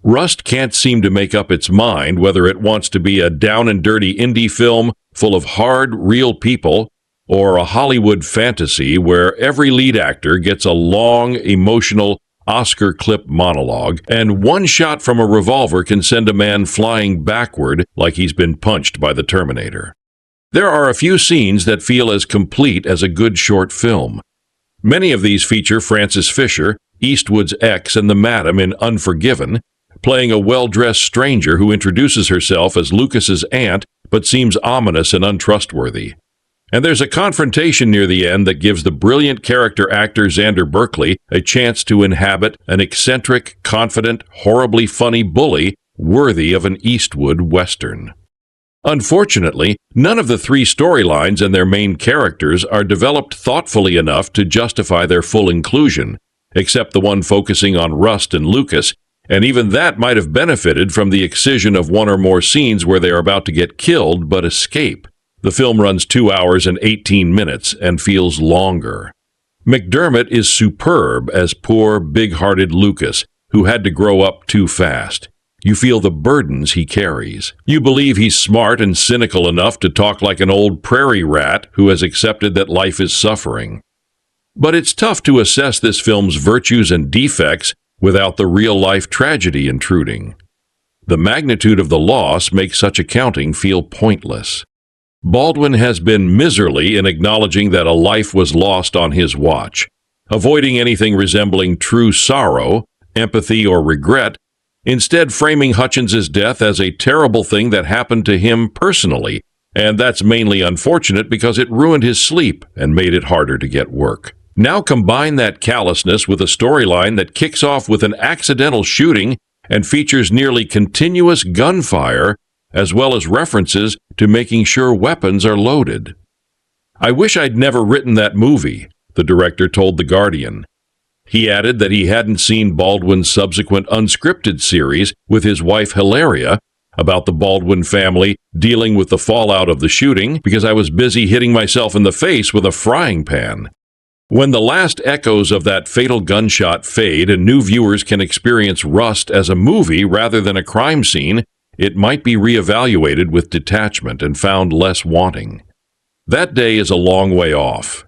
Rust can't seem to make up its mind whether it wants to be a down-and-dirty indie film full of hard, real people, or a Hollywood fantasy where every lead actor gets a long, emotional, Oscar-clip monologue, and one shot from a revolver can send a man flying backward like he's been punched by the Terminator. There are a few scenes that feel as complete as a good short film. Many of these feature Frances Fisher, Eastwood's ex and the Madam in Unforgiven, playing a well-dressed stranger who introduces herself as Lucas's aunt but seems ominous and untrustworthy. And there's a confrontation near the end that gives the brilliant character actor Xander Berkeley a chance to inhabit an eccentric, confident, horribly funny bully worthy of an Eastwood Western. Unfortunately, none of the three storylines and their main characters are developed thoughtfully enough to justify their full inclusion, except the one focusing on Rust and Lucas, and even that might have benefited from the excision of one or more scenes where they are about to get killed but escape. The film runs 2 hours and 18 minutes and feels longer. McDermott is superb as poor, big-hearted Lucas, who had to grow up too fast. You feel the burdens he carries. You believe he's smart and cynical enough to talk like an old prairie rat who has accepted that life is suffering. But it's tough to assess this film's virtues and defects without the real-life tragedy intruding. The magnitude of the loss makes such accounting feel pointless. Baldwin has been miserly in acknowledging that a life was lost on his watch, avoiding anything resembling true sorrow, empathy, or regret, instead framing Hutchins's death as a terrible thing that happened to him personally, and that's mainly unfortunate because it ruined his sleep and made it harder to get work. Now combine that callousness with a storyline that kicks off with an accidental shooting and features nearly continuous gunfire, as well as references to making sure weapons are loaded. "I wish I'd never written that movie," the director told The Guardian. He added that he hadn't seen Baldwin's subsequent unscripted series with his wife Hilaria about the Baldwin family dealing with the fallout of the shooting because I was busy hitting myself in the face with a frying pan. When the last echoes of that fatal gunshot fade and new viewers can experience Rust as a movie rather than a crime scene, it might be reevaluated with detachment and found less wanting. That day is a long way off.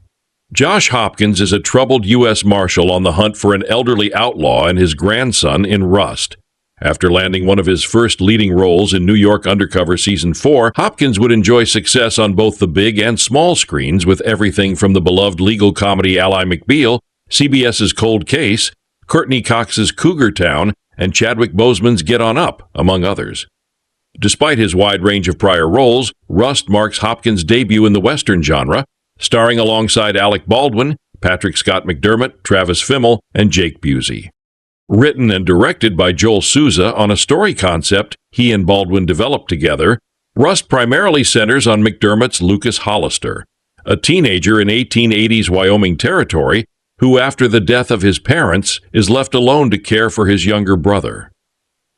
Josh Hopkins is a troubled U.S. Marshal on the hunt for an elderly outlaw and his grandson in Rust. After landing one of his first leading roles in New York Undercover Season 4, Hopkins would enjoy success on both the big and small screens with everything from the beloved legal comedy Ally McBeal, CBS's Cold Case, Courtney Cox's Cougar Town, and Chadwick Boseman's Get On Up, among others. Despite his wide range of prior roles, Rust marks Hopkins' debut in the Western genre, starring alongside Alec Baldwin, Patrick Scott McDermott, Travis Fimmel, and Jake Busey. Written and directed by Joel Souza on a story concept he and Baldwin developed together, Rust primarily centers on McDermott's Lucas Hollister, a teenager in 1880s Wyoming Territory who, after the death of his parents, is left alone to care for his younger brother.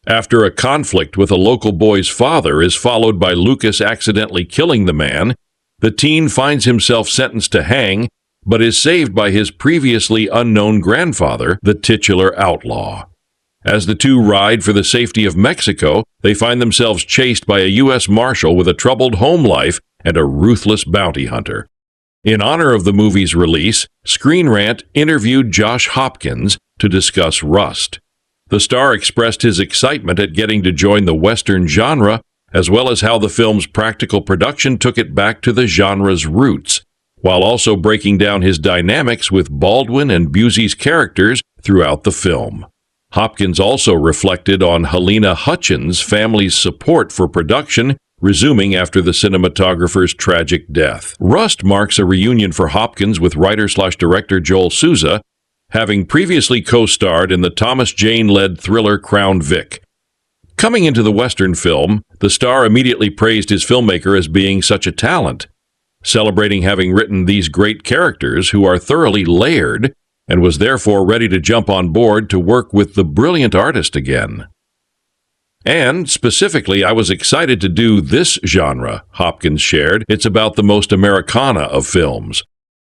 After a conflict with a local boy's father is followed by Lucas accidentally killing the man, the teen finds himself sentenced to hang, but is saved by his previously unknown grandfather, the titular outlaw. As the two ride for the safety of Mexico, they find themselves chased by a U.S. Marshal with a troubled home life and a ruthless bounty hunter. In honor of the movie's release, Screen Rant interviewed Josh Hopkins to discuss Rust. The star expressed his excitement at getting to join the Western genre, as well as how the film's practical production took it back to the genre's roots, while also breaking down his dynamics with Baldwin and Busey's characters throughout the film. Hopkins also reflected on Helena Hutchins' family's support for production, resuming after the cinematographer's tragic death. Rust marks a reunion for Hopkins with writer/director Joel Souza, having previously co-starred in the Thomas Jane-led thriller Crown Vic. Coming into the Western film, the star immediately praised his filmmaker as being such a talent, celebrating having written these great characters who are thoroughly layered, and was therefore ready to jump on board to work with the brilliant artist again. And, specifically, I was excited to do this genre, Hopkins shared. It's about the most Americana of films.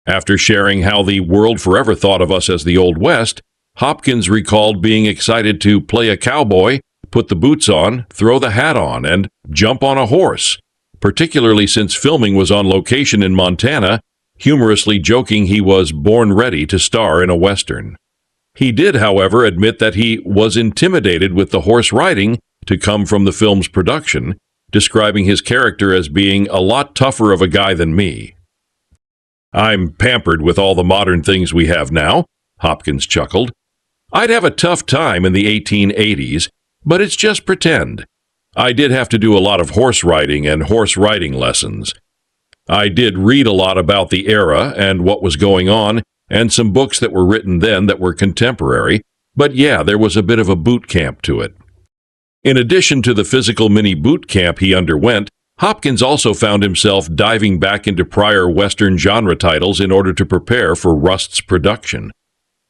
After sharing how the world forever thought of us as the Old West, Hopkins recalled being excited to play a cowboy, put the boots on, throw the hat on, and jump on a horse, particularly since filming was on location in Montana, humorously joking he was born ready to star in a Western. He did, however, admit that he was intimidated with the horse riding to come from the film's production, describing his character as being a lot tougher of a guy than me. "I'm pampered with all the modern things we have now," Hopkins chuckled. "I'd have a tough time in the 1880s, but it's just pretend. I did have to do a lot of horse riding and horse riding lessons. I did read a lot about the era and what was going on, and some books that were written then that were contemporary, but yeah, there was a bit of a boot camp to it." In addition to the physical mini boot camp he underwent, Hopkins also found himself diving back into prior Western genre titles in order to prepare for Rust's production.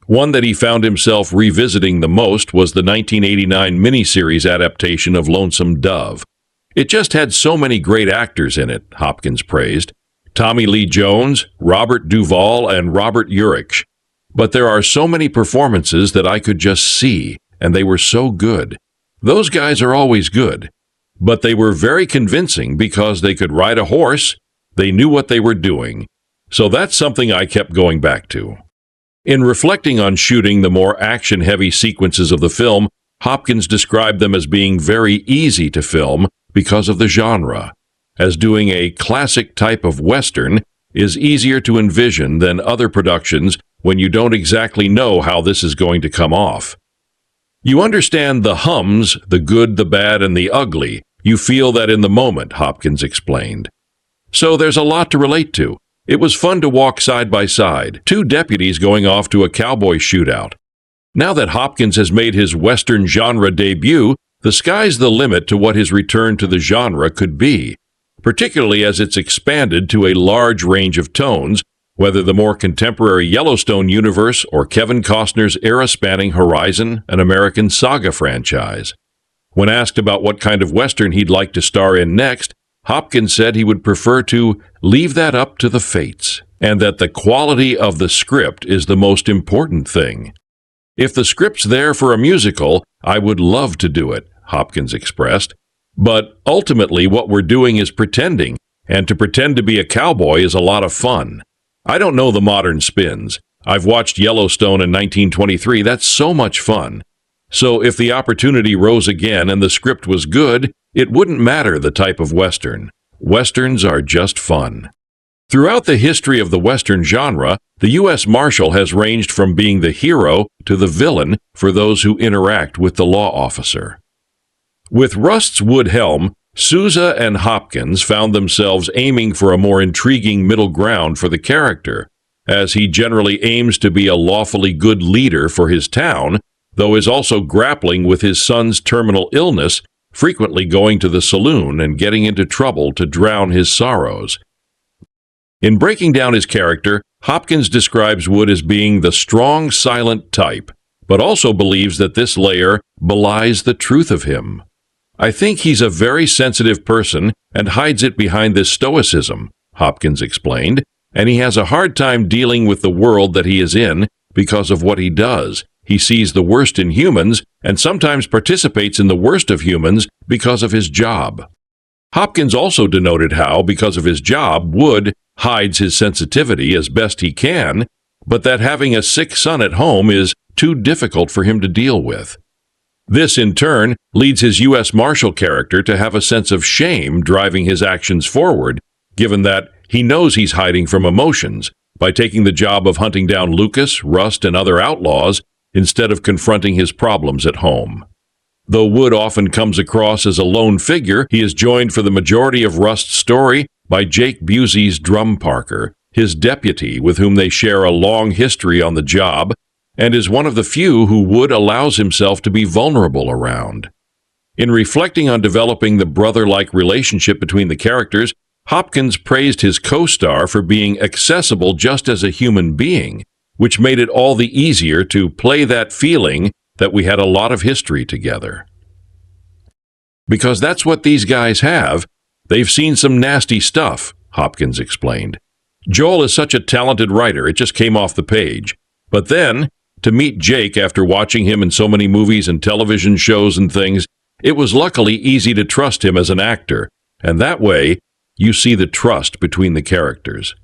One that he found himself revisiting the most was the 1989 miniseries adaptation of Lonesome Dove. It just had so many great actors in it, Hopkins praised. Tommy Lee Jones, Robert Duvall, and Robert Urich. But there are so many performances that I could just see, and they were so good. Those guys are always good. But they were very convincing because they could ride a horse, they knew what they were doing. So that's something I kept going back to. In reflecting on shooting the more action-heavy sequences of the film, Hopkins described them as being very easy to film because of the genre, as doing a classic type of Western is easier to envision than other productions when you don't exactly know how this is going to come off. You understand the hums, the good, the bad, and the ugly. You feel that in the moment, Hopkins explained. So there's a lot to relate to. It was fun to walk side by side, two deputies going off to a cowboy shootout. Now that Hopkins has made his Western genre debut, the sky's the limit to what his return to the genre could be, particularly as it's expanded to a large range of tones, whether the more contemporary Yellowstone universe or Kevin Costner's era-spanning Horizon, an American saga franchise. When asked about what kind of Western he'd like to star in next, Hopkins said he would prefer to leave that up to the fates, and that the quality of the script is the most important thing. "If the script's there for a musical, I would love to do it," Hopkins expressed. "But ultimately what we're doing is pretending, and to pretend to be a cowboy is a lot of fun. I don't know the modern spins. I've watched Yellowstone in 1923. That's so much fun. So if the opportunity rose again and the script was good, it wouldn't matter the type of Western. Westerns are just fun." Throughout the history of the Western genre, the U.S. Marshal has ranged from being the hero to the villain for those who interact with the law officer. With Rust's wood helm, Souza and Hopkins found themselves aiming for a more intriguing middle ground for the character, as he generally aims to be a lawfully good leader for his town, though is also grappling with his son's terminal illness, frequently going to the saloon and getting into trouble to drown his sorrows. In breaking down his character, Hopkins describes Wood as being the strong, silent type, but also believes that this layer belies the truth of him. "I think he's a very sensitive person and hides it behind this stoicism," Hopkins explained, "and he has a hard time dealing with the world that he is in because of what he does. He sees the worst in humans and sometimes participates in the worst of humans because of his job." Hopkins also denoted how, because of his job, Wood hides his sensitivity as best he can, but that having a sick son at home is too difficult for him to deal with. This, in turn, leads his U.S. Marshal character to have a sense of shame driving his actions forward, given that he knows he's hiding from emotions by taking the job of hunting down Lucas, Rust, and other outlaws instead of confronting his problems at home. Though Wood often comes across as a lone figure, he is joined for the majority of Rust's story by Jake Busey's Drum Parker, his deputy with whom they share a long history on the job, and is one of the few who Wood allows himself to be vulnerable around. In reflecting on developing the brother-like relationship between the characters, Hopkins praised his co-star for being accessible just as a human being, which made it all the easier to play that feeling that we had a lot of history together. "Because that's what these guys have. They've seen some nasty stuff," Hopkins explained. "Joel is such a talented writer, it just came off the page. But then, To meet Jake after watching him in so many movies and television shows and things, it was luckily easy to trust him as an actor, and that way, you see the trust between the characters.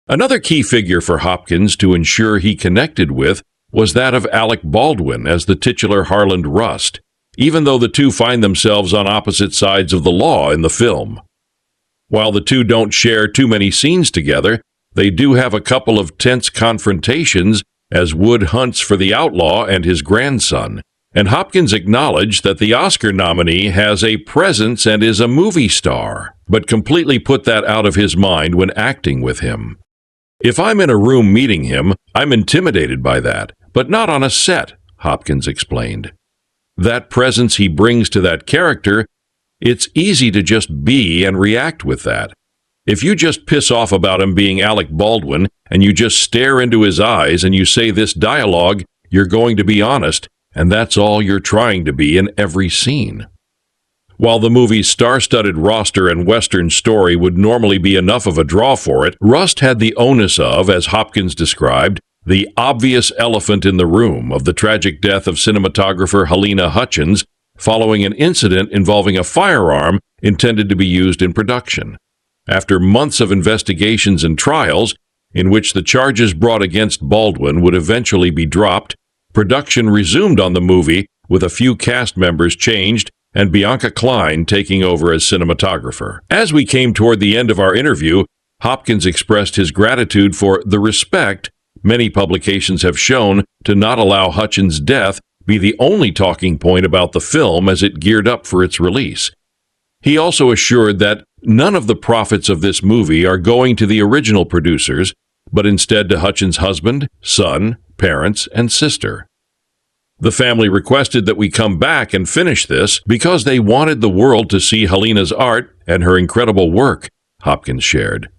Another key figure for Hopkins to ensure he connected with was that of Alec Baldwin as the titular Harland Rust, even though the two find themselves on opposite sides of the law in the film. While the two don't share too many scenes together, they do have a couple of tense confrontations as Wood hunts for the outlaw and his grandson, and Hopkins acknowledged that the Oscar nominee has a presence and is a movie star, but completely put that out of his mind when acting with him. If I'm in a room meeting him, I'm intimidated by that, but not on a set, Hopkins explained. That presence he brings to that character, it's easy to just be and react with that. If you just piss off about him being Alec Baldwin and you just stare into his eyes and you say this dialogue, you're going to be honest, and that's all you're trying to be in every scene. While the movie's star-studded roster and Western story would normally be enough of a draw for it, Rust had the onus of, as Hopkins described, the obvious elephant in the room of the tragic death of cinematographer Halyna Hutchins following an incident involving a firearm intended to be used in production. After months of investigations and trials, in which the charges brought against Baldwin would eventually be dropped, production resumed on the movie with a few cast members changed and Bianca Klein taking over as cinematographer. As we came toward the end of our interview, Hopkins expressed his gratitude for the respect many publications have shown to not allow Hutchins' death be the only talking point about the film as it geared up for its release. He also assured that none of the profits of this movie are going to the original producers, but instead to Hutchins' husband, son, parents, and sister. The family requested that we come back and finish this because they wanted the world to see Halyna's art and her incredible work, Hopkins shared.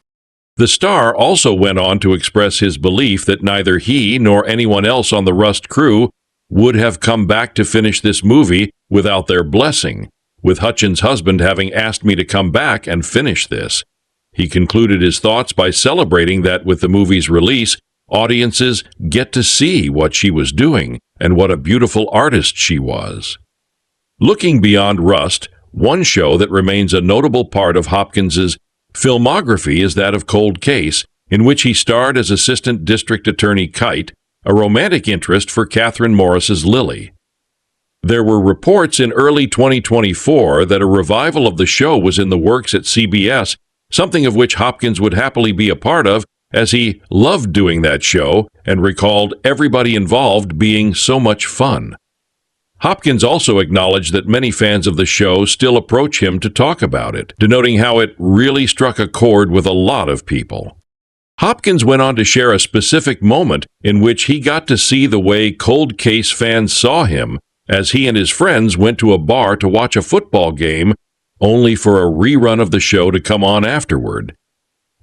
The star also went on to express his belief that neither he nor anyone else on the Rust crew would have come back to finish this movie without their blessing, with Hutchins' husband having asked me to come back and finish this. He concluded his thoughts by celebrating that with the movie's release, audiences get to see what she was doing and what a beautiful artist she was. Looking beyond Rust, one show that remains a notable part of Hopkins's filmography is that of Cold Case, in which he starred as Assistant District Attorney Kite, a romantic interest for Catherine Morris's Lily. There were reports in early 2024 that a revival of the show was in the works at CBS, something of which Hopkins would happily be a part of, as he loved doing that show and recalled everybody involved being so much fun. Hopkins also acknowledged that many fans of the show still approach him to talk about it, denoting how it really struck a chord with a lot of people. Hopkins went on to share a specific moment in which he got to see the way Cold Case fans saw him as he and his friends went to a bar to watch a football game, only for a rerun of the show to come on afterward.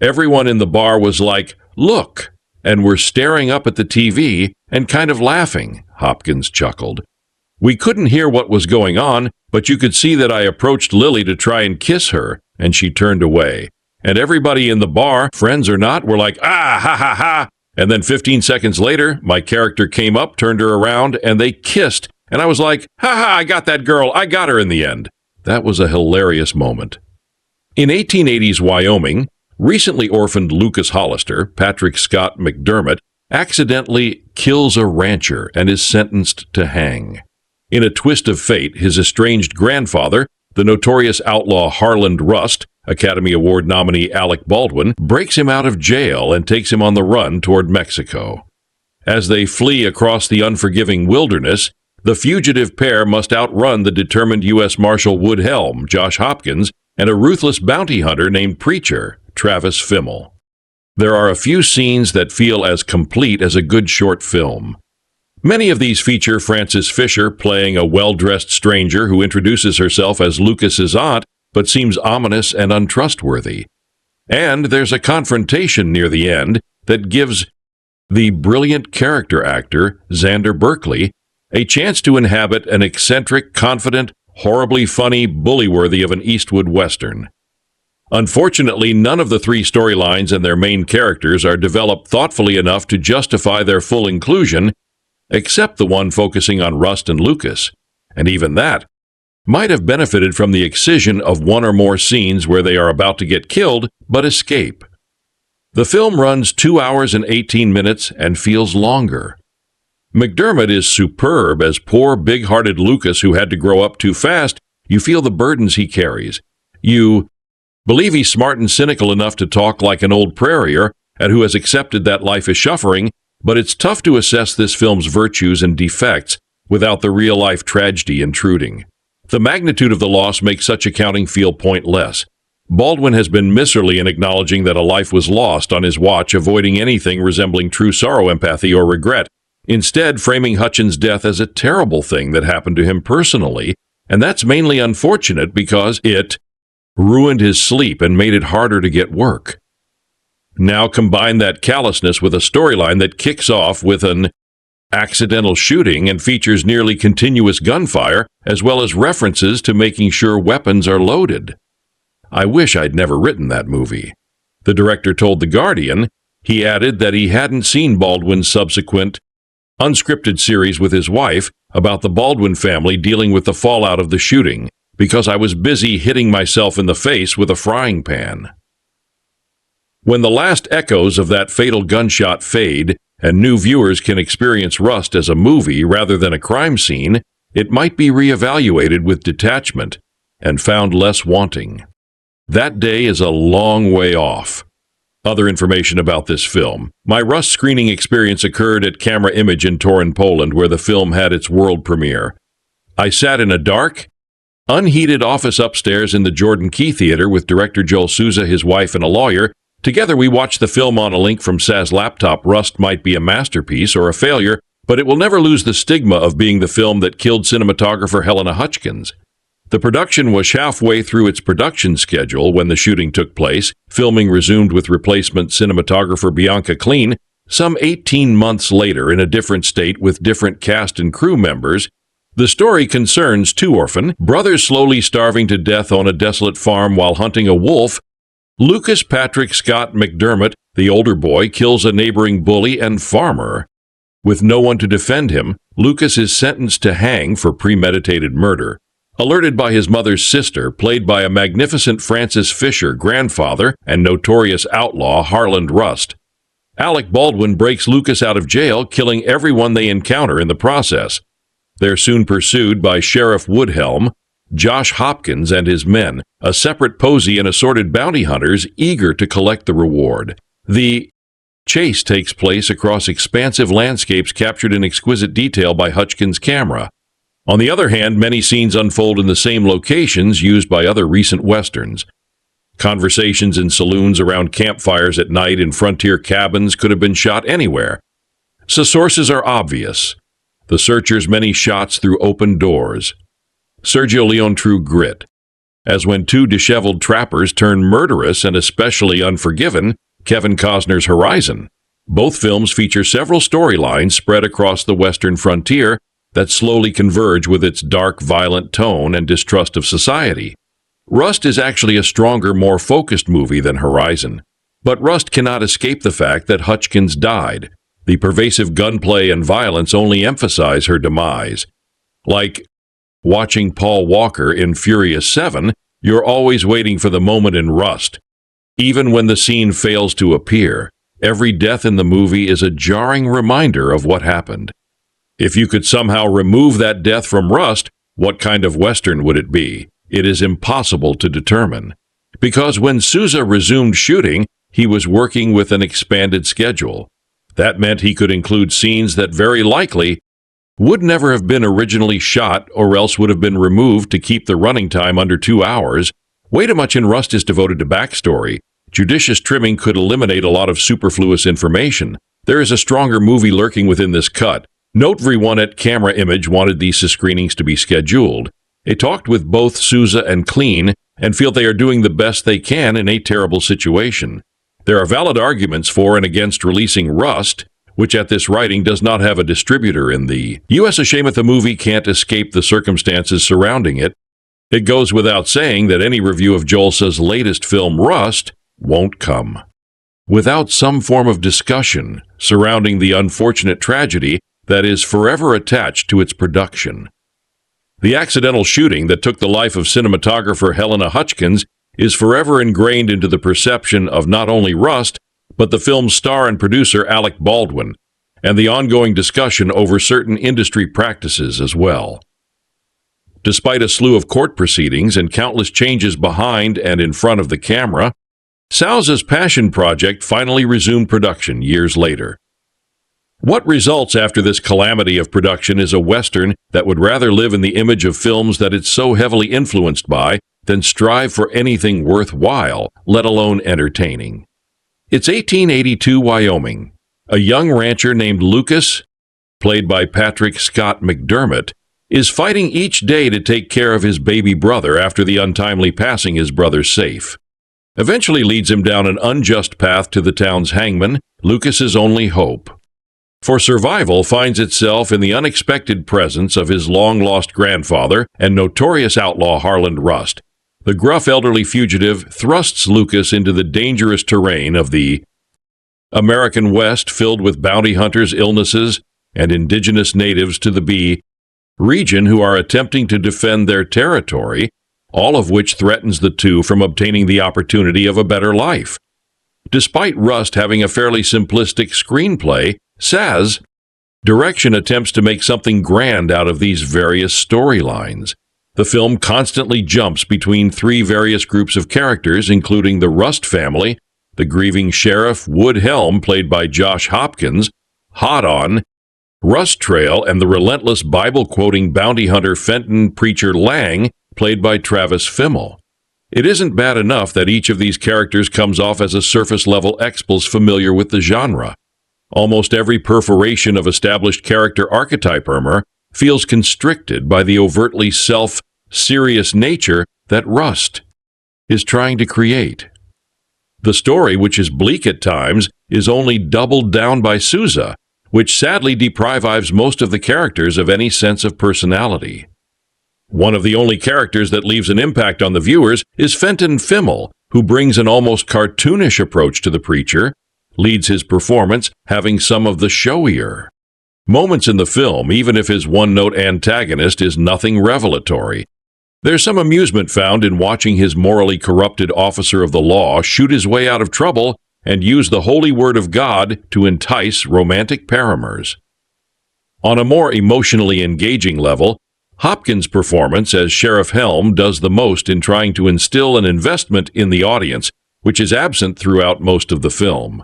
Everyone in the bar was like, "Look," and were staring up at the TV and kind of laughing, Hopkins chuckled. We couldn't hear what was going on, but you could see that I approached Lily to try and kiss her, and she turned away. And everybody in the bar, friends or not, were like, "Ah, ha, ha, ha." And then 15 seconds later, my character came up, turned her around, and they kissed. And I was like, "Ha ha, I got that girl. I got her in the end." That was a hilarious moment. In 1880s Wyoming, recently orphaned Lucas Hollister, Patrick Scott McDermott, accidentally kills a rancher and is sentenced to hang. In a twist of fate, his estranged grandfather, the notorious outlaw Harland Rust, Academy Award nominee Alec Baldwin, breaks him out of jail and takes him on the run toward Mexico. As they flee across the unforgiving wilderness, the fugitive pair must outrun the determined U.S. Marshal Wood Helm, Josh Hopkins, and a ruthless bounty hunter named Preacher, Travis Fimmel. There are a few scenes that feel as complete as a good short film. Many of these feature Frances Fisher playing a well-dressed stranger who introduces herself as Lucas's aunt, but seems ominous and untrustworthy. And there's a confrontation near the end that gives the brilliant character actor, Xander Berkeley, a chance to inhabit an eccentric, confident, horribly funny bully worthy of an Eastwood Western. Unfortunately, none of the three storylines and their main characters are developed thoughtfully enough to justify their full inclusion, except the one focusing on Rust and Lucas. And even that might have benefited from the excision of one or more scenes where they are about to get killed but escape. The film runs 2 hours and 18 minutes and feels longer. McDermott is superb as poor, big-hearted Lucas who had to grow up too fast. You feel the burdens he carries. You believe he's smart and cynical enough to talk like an old prairier and who has accepted that life is suffering, but it's tough to assess this film's virtues and defects without the real-life tragedy intruding. The magnitude of the loss makes such accounting feel pointless. Baldwin has been miserly in acknowledging that a life was lost on his watch, avoiding anything resembling true sorrow, empathy, or regret, instead framing Hutchins' death as a terrible thing that happened to him personally, and that's mainly unfortunate because it ruined his sleep and made it harder to get work. Now combine that callousness with a storyline that kicks off with an accidental shooting and features nearly continuous gunfire, as well as references to making sure weapons are loaded. I wish I'd never written that movie. The director told The Guardian he added that he hadn't seen Baldwin's subsequent unscripted series with his wife about the Baldwin family dealing with the fallout of the shooting, because I was busy hitting myself in the face with a frying pan. When the last echoes of that fatal gunshot fade and new viewers can experience Rust as a movie rather than a crime scene, it might be reevaluated with detachment and found less wanting. That day is a long way off. Other information about this film. My Rust screening experience occurred at Camera Image in Torun, Poland, where the film had its world premiere. I sat in a dark, unheated office upstairs in the Jordan Key Theater with director Joel Souza, his wife, and a lawyer. Together we watched the film on a link from Saz laptop. Rust might be a masterpiece or a failure, but it will never lose the stigma of being the film that killed cinematographer Helena Hopkins. The production was halfway through its production schedule when the shooting took place. Filming resumed with replacement cinematographer Bianca Klingher some 18 months later in a different state with different cast and crew members. The story concerns two orphan brothers slowly starving to death on a desolate farm while hunting a wolf. Lucas Patrick Scott McDermott, the older boy, kills a neighboring bully and farmer. With no one to defend him, Lucas is sentenced to hang for premeditated murder. Alerted by his mother's sister, played by a magnificent Francis Fisher grandfather and notorious outlaw Harland Rust, Alec Baldwin breaks Lucas out of jail, killing everyone they encounter in the process. They're soon pursued by Sheriff Woodhelm, Josh Hopkins and his men, a separate posy and assorted bounty hunters eager to collect the reward. The chase takes place across expansive landscapes captured in exquisite detail by Hutchins' camera. On the other hand, many scenes unfold in the same locations used by other recent westerns. Conversations in saloons around campfires at night in frontier cabins could have been shot anywhere. So sources are obvious. The Searchers' many shots through open doors. Sergio Leone true grit. As when two disheveled trappers turn murderous and especially unforgiven, Kevin Costner's Horizon. Both films feature several storylines spread across the western frontier that slowly converge with its dark, violent tone and distrust of society. Rust is actually a stronger, more focused movie than Horizon. But Rust cannot escape the fact that Hutchins died. The pervasive gunplay and violence only emphasize her demise. Like watching Paul Walker in Furious 7, you're always waiting for the moment in Rust. Even when the scene fails to appear, every death in the movie is a jarring reminder of what happened. If you could somehow remove that death from Rust, what kind of Western would it be? It is impossible to determine. Because when Souza resumed shooting, he was working with an expanded schedule. That meant he could include scenes that very likely would never have been originally shot or else would have been removed to keep the running time under 2 hours. Way too much in Rust is devoted to backstory. Judicious trimming could eliminate a lot of superfluous information. There is a stronger movie lurking within this cut. Note everyone at Camera Image wanted these screenings to be scheduled. They talked with both Souza and Klingher and feel they are doing the best they can in a terrible situation. There are valid arguments for and against releasing Rust, which at this writing does not have a distributor in the U.S. A shame if the movie can't escape the circumstances surrounding it. It goes without saying that any review of Jolsa's latest film, Rust, won't come without some form of discussion surrounding the unfortunate tragedy that is forever attached to its production. The accidental shooting that took the life of cinematographer Helena Hopkins is forever ingrained into the perception of not only Rust, but the film's star and producer Alec Baldwin, and the ongoing discussion over certain industry practices as well. Despite a slew of court proceedings and countless changes behind and in front of the camera, Souza's passion project finally resumed production years later. What results after this calamity of production is a Western that would rather live in the image of films that it's so heavily influenced by than strive for anything worthwhile, let alone entertaining. It's 1882 Wyoming. A young rancher named Lucas, played by Patrick Scott McDermott, is fighting each day to take care of his baby brother after the untimely passing his brother's safe. Eventually leads him down an unjust path to the town's hangman, Lucas's only hope. For survival finds itself in the unexpected presence of his long-lost grandfather and notorious outlaw Harland Rust. The gruff elderly fugitive thrusts Lucas into the dangerous terrain of the American West, filled with bounty hunters, illnesses, and indigenous natives to the B region who are attempting to defend their territory, all of which threatens the two from obtaining the opportunity of a better life. Despite Rust having a fairly simplistic screenplay, Saz direction attempts to make something grand out of these various storylines. The film constantly jumps between three various groups of characters, including the Rust family, the grieving sheriff Wood Helm, played by Josh Hopkins, Hot On, Rust Trail, and the relentless Bible-quoting bounty hunter Fenton Preacher Lang, played by Travis Fimmel. It isn't bad enough that each of these characters comes off as a surface-level expos familiar with the genre. Almost every perforation of established character archetype armor feels constricted by the overtly self-serious nature that Rust is trying to create. The story, which is bleak at times, is only doubled down by Souza, which sadly deprives most of the characters of any sense of personality. One of the only characters that leaves an impact on the viewers is Fenton Fimmel, who brings an almost cartoonish approach to the preacher, leads his performance having some of the showier moments in the film, even if his one-note antagonist is nothing revelatory. There's some amusement found in watching his morally corrupted officer of the law shoot his way out of trouble and use the holy word of God to entice romantic paramours. On a more emotionally engaging level, Hopkins' performance as Sheriff Helm does the most in trying to instill an investment in the audience, which is absent throughout most of the film.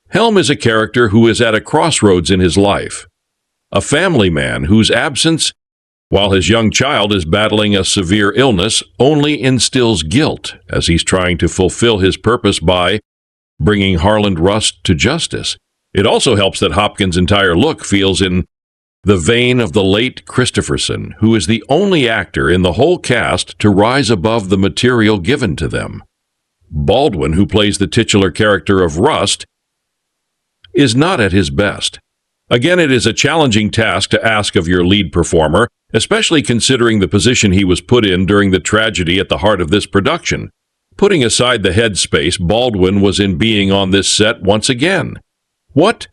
Helm is a character who is at a crossroads in his life, a family man whose absence, while his young child is battling a severe illness, only instills guilt as he's trying to fulfill his purpose by bringing Harland Rust to justice. It also helps that Hopkins' entire look feels in the vein of the late Christopherson, who is the only actor in the whole cast to rise above the material given to them. Baldwin, who plays the titular character of Rust, is not at his best. Again, it is a challenging task to ask of your lead performer, especially considering the position he was put in during the tragedy at the heart of this production. Putting aside the headspace Baldwin was in being on this set once again. What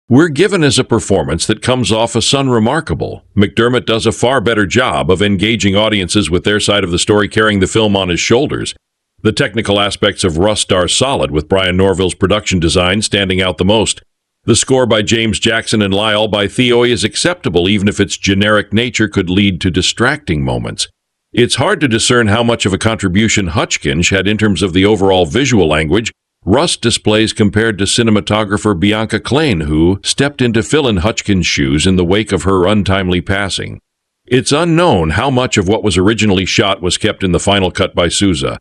we're given is a performance that comes off as unremarkable. McDermott does a far better job of engaging audiences with their side of the story, carrying the film on his shoulders. The technical aspects of Rust are solid, with Brian Norville's production design standing out the most. The score by James Jackson and Lyle by Theoi is acceptable, even if its generic nature could lead to distracting moments. It's hard to discern how much of a contribution Hopkins had in terms of the overall visual language Rust displays compared to cinematographer Bianca Klein, who stepped in to fill in Hopkins' shoes in the wake of her untimely passing. It's unknown how much of what was originally shot was kept in the final cut by Souza.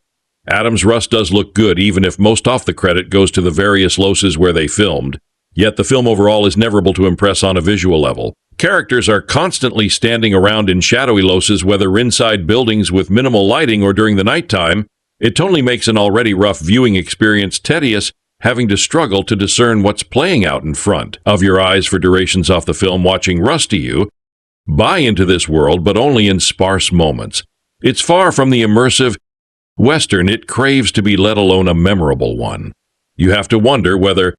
Adams' Rust does look good, even if most off the credit goes to the various loses where they filmed. Yet the film overall is never able to impress on a visual level. Characters are constantly standing around in shadowy loses, whether inside buildings with minimal lighting or during the nighttime. It totally makes an already rough viewing experience tedious, having to struggle to discern what's playing out in front of your eyes for durations off the film. Watching Rust, you buy into this world, but only in sparse moments. It's far from the immersive Western it craves to be, let alone a memorable one. You have to wonder whether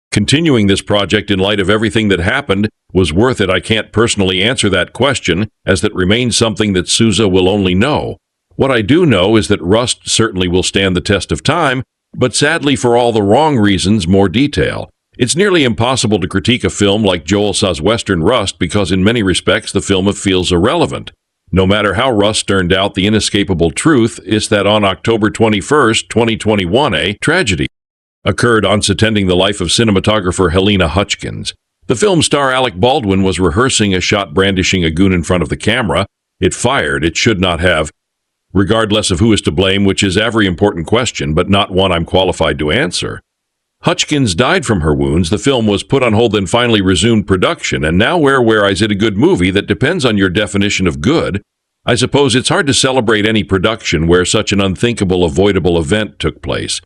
continuing this project in light of everything that happened was worth it. I can't personally answer that question, as that remains something that Souza will only know. What I do know is that Rust certainly will stand the test of time, but sadly for all the wrong reasons, more detail. It's nearly impossible to critique a film like Joel Souza's Western Rust because in many respects the film feels irrelevant. No matter how Rust turned out, the inescapable truth is that on October 21st, 2021, a tragedy occurred attending the life of cinematographer Melina Hopkins. The film star Alec Baldwin was rehearsing a shot brandishing a goon in front of the camera. It fired. It should not have. Regardless of who is to blame, which is a very important question, but not one I'm qualified to answer. Hopkins died from her wounds. The film was put on hold, then finally resumed production, and now where is it a good movie? That depends on your definition of good. I suppose it's hard to celebrate any production where such an unthinkable, avoidable event took place.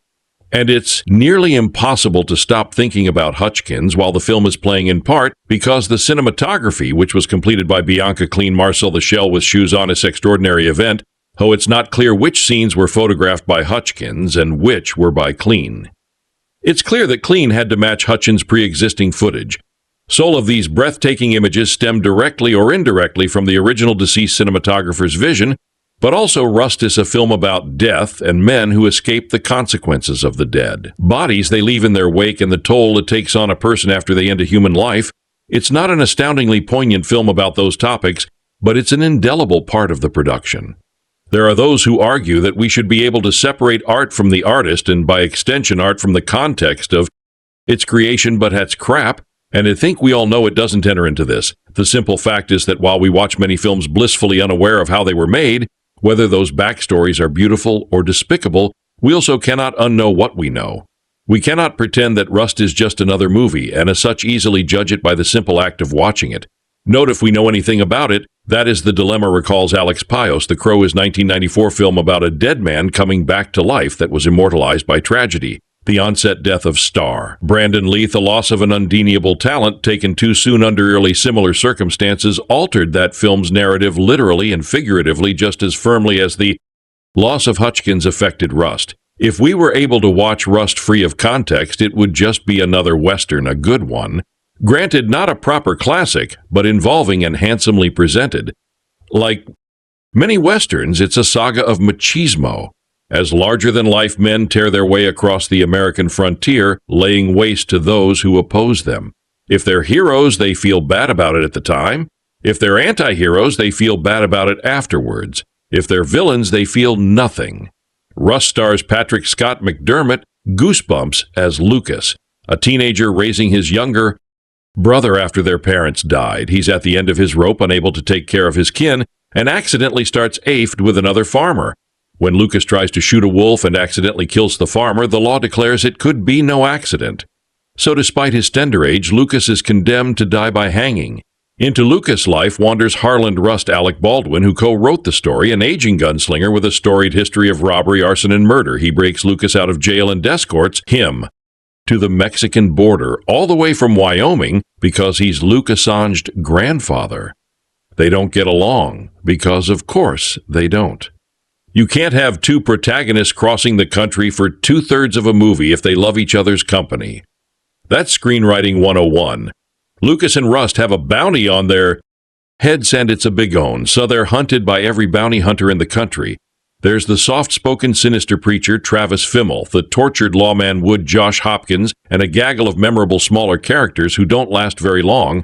And it's nearly impossible to stop thinking about Hopkins while the film is playing, in part because the cinematography, which was completed by Bianca Clean Marcel the Shell with shoes on this extraordinary event, though it's not clear which scenes were photographed by Hopkins and which were by Clean. It's clear that Clean had to match Hutchins' pre-existing footage. Soul of these breathtaking images stem directly or indirectly from the original deceased cinematographer's vision, but also Rust is a film about death and men who escape the consequences of the dead. Bodies they leave in their wake and the toll it takes on a person after they end a human life. It's not an astoundingly poignant film about those topics, but it's an indelible part of the production. There are those who argue that we should be able to separate art from the artist and by extension art from the context of its creation, but that's crap, and I think we all know it doesn't enter into this. The simple fact is that while we watch many films blissfully unaware of how they were made, whether those backstories are beautiful or despicable, we also cannot unknow what we know. We cannot pretend that Rust is just another movie, and as such easily judge it by the simple act of watching it. Note if we know anything about it, that is the dilemma, recalls Alex Pios. The Crow is 1994 film about a dead man coming back to life that was immortalized by tragedy. The onset death of star Brandon Leith, the loss of an undeniable talent taken too soon under eerily similar circumstances, altered that film's narrative literally and figuratively just as firmly as the loss of Hopkins affected Rust. If we were able to watch Rust free of context, it would just be another Western, a good one. Granted, not a proper classic, but involving and handsomely presented. Like many Westerns, it's a saga of machismo, as larger-than-life men tear their way across the American frontier, laying waste to those who oppose them. If they're heroes, they feel bad about it at the time. If they're anti-heroes, they feel bad about it afterwards. If they're villains, they feel nothing. Rust stars Patrick Scott McDermott, Goosebumps, as Lucas, a teenager raising his younger brother after their parents died. He's at the end of his rope, unable to take care of his kin, and accidentally starts aphid with another farmer. When Lucas tries to shoot a wolf and accidentally kills the farmer, the law declares it could be no accident. So despite his tender age, Lucas is condemned to die by hanging. Into Lucas' life wanders Harland Rust Alec Baldwin, who co-wrote the story, an aging gunslinger with a storied history of robbery, arson, and murder. He breaks Lucas out of jail and escorts him to the Mexican border, all the way from Wyoming, because he's Luke Assange's grandfather. They don't get along, because of course they don't. You can't have two protagonists crossing the country for two-thirds of a movie if they love each other's company. That's screenwriting 101. Lucas and Rust have a bounty on their heads, and it's a big one, so they're hunted by every bounty hunter in the country. There's the soft-spoken, sinister preacher, Travis Fimmel, the tortured lawman Wood Josh Hopkins, and a gaggle of memorable smaller characters who don't last very long.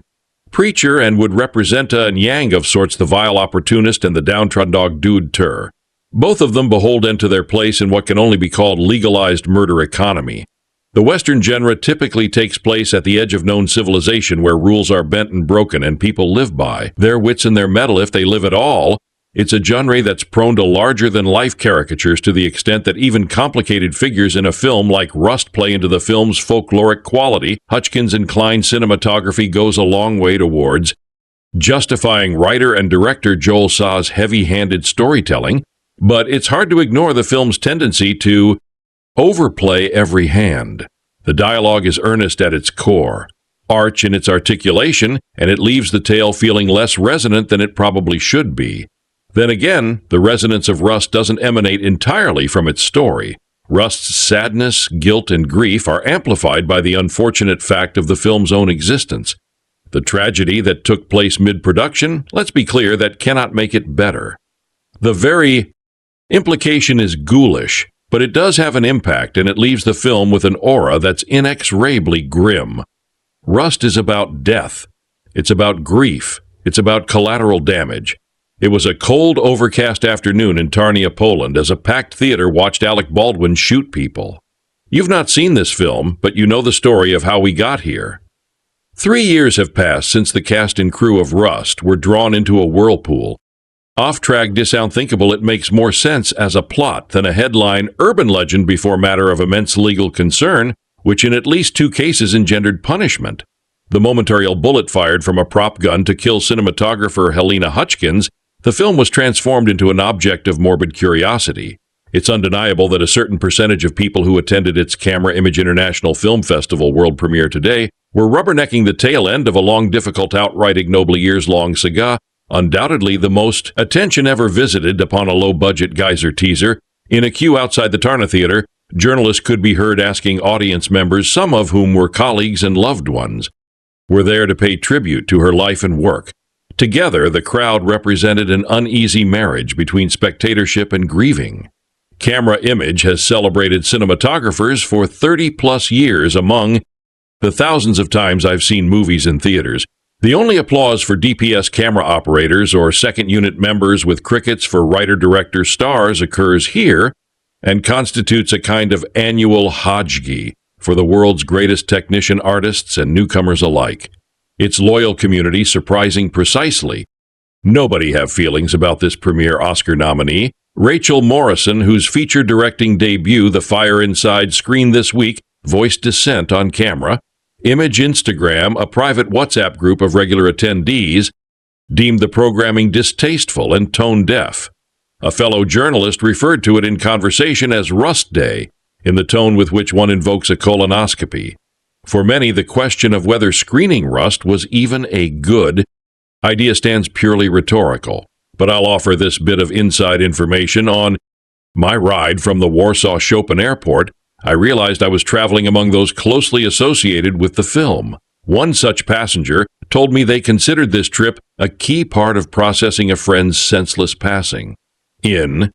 Preacher and would represent a yang of sorts, the vile opportunist and the downtrodden dog dude Tur. Both of them beholden to their place in what can only be called legalized murder economy. The Western genre typically takes place at the edge of known civilization where rules are bent and broken and people live by their wits and their mettle if they live at all. It's a genre that's prone to larger-than-life caricatures to the extent that even complicated figures in a film like Rust play into the film's folkloric quality. Hopkins-inclined cinematography goes a long way towards justifying writer and director Joel Souza's heavy-handed storytelling, but it's hard to ignore the film's tendency to overplay every hand. The dialogue is earnest at its core, arch in its articulation, and it leaves the tale feeling less resonant than it probably should be. Then again, the resonance of Rust doesn't emanate entirely from its story. Rust's sadness, guilt, and grief are amplified by the unfortunate fact of the film's own existence. The tragedy that took place mid-production, let's be clear, that cannot make it better. The very implication is ghoulish, but it does have an impact, and it leaves the film with an aura that's inexorably grim. Rust is about death. It's about grief. It's about collateral damage. It was a cold, overcast afternoon in Tarnia, Poland, as a packed theater watched Alec Baldwin shoot people. You've not seen this film, but you know the story of how we got here. 3 years have passed since the cast and crew of Rust were drawn into a whirlpool. Off-track unthinkable, it makes more sense as a plot than a headline urban legend before matter of immense legal concern, which in at least 2 cases engendered punishment. The momentary bullet fired from a prop gun to kill cinematographer Melina Hopkins, the film was transformed into an object of morbid curiosity. It's undeniable that a certain percentage of people who attended its Camera Image International Film Festival world premiere today were rubbernecking the tail end of a long, difficult, outright ignobly years-long saga, undoubtedly the most attention ever visited upon a low-budget geyser teaser. In a queue outside the Tarna Theater, journalists could be heard asking audience members, some of whom were colleagues and loved ones, were there to pay tribute to her life and work. Together, the crowd represented an uneasy marriage between spectatorship and grieving. Camera Image has celebrated cinematographers for 30-plus years. Among the thousands of times I've seen movies in theaters, the only applause for DPS camera operators or second-unit members with crickets for writer-director stars occurs here and constitutes a kind of annual Hajgi for the world's greatest technician artists and newcomers alike. Its loyal community surprising precisely. Nobody have feelings about this premier Oscar nominee. Rachel Morrison, whose feature directing debut, The Fire Inside, screened this week, voiced dissent on camera. Image Instagram, a private WhatsApp group of regular attendees, deemed the programming distasteful and tone-deaf. A fellow journalist referred to it in conversation as Rust Day, in the tone with which one invokes a colonoscopy. For many, the question of whether screening Rust was even a good idea stands purely rhetorical. But I'll offer this bit of inside information. On my ride from the Warsaw Chopin Airport, I realized I was traveling among those closely associated with the film. One such passenger told me they considered this trip a key part of processing a friend's senseless passing. In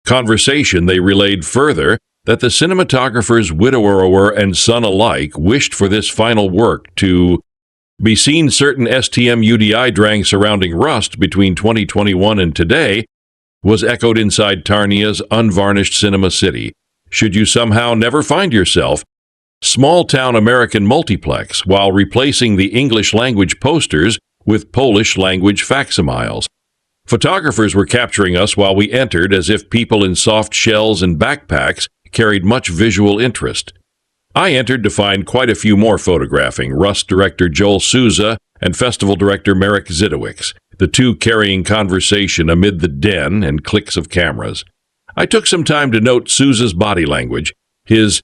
conversation, they relayed further that the cinematographer's widower and son alike wished for this final work to be seen. Certain STM UDI drang surrounding Rust between 2021 and today was echoed inside Tarnia's unvarnished cinema city. Should you somehow never find yourself small-town American multiplex while replacing the English-language posters with Polish-language facsimiles. Photographers were capturing us while we entered as if people in soft shells and backpacks carried much visual interest. I entered to find quite a few more photographing, Rust director Joel Souza and festival director Marek Zidowicz, the two carrying conversation amid the din and clicks of cameras. I took some time to note Souza's body language, his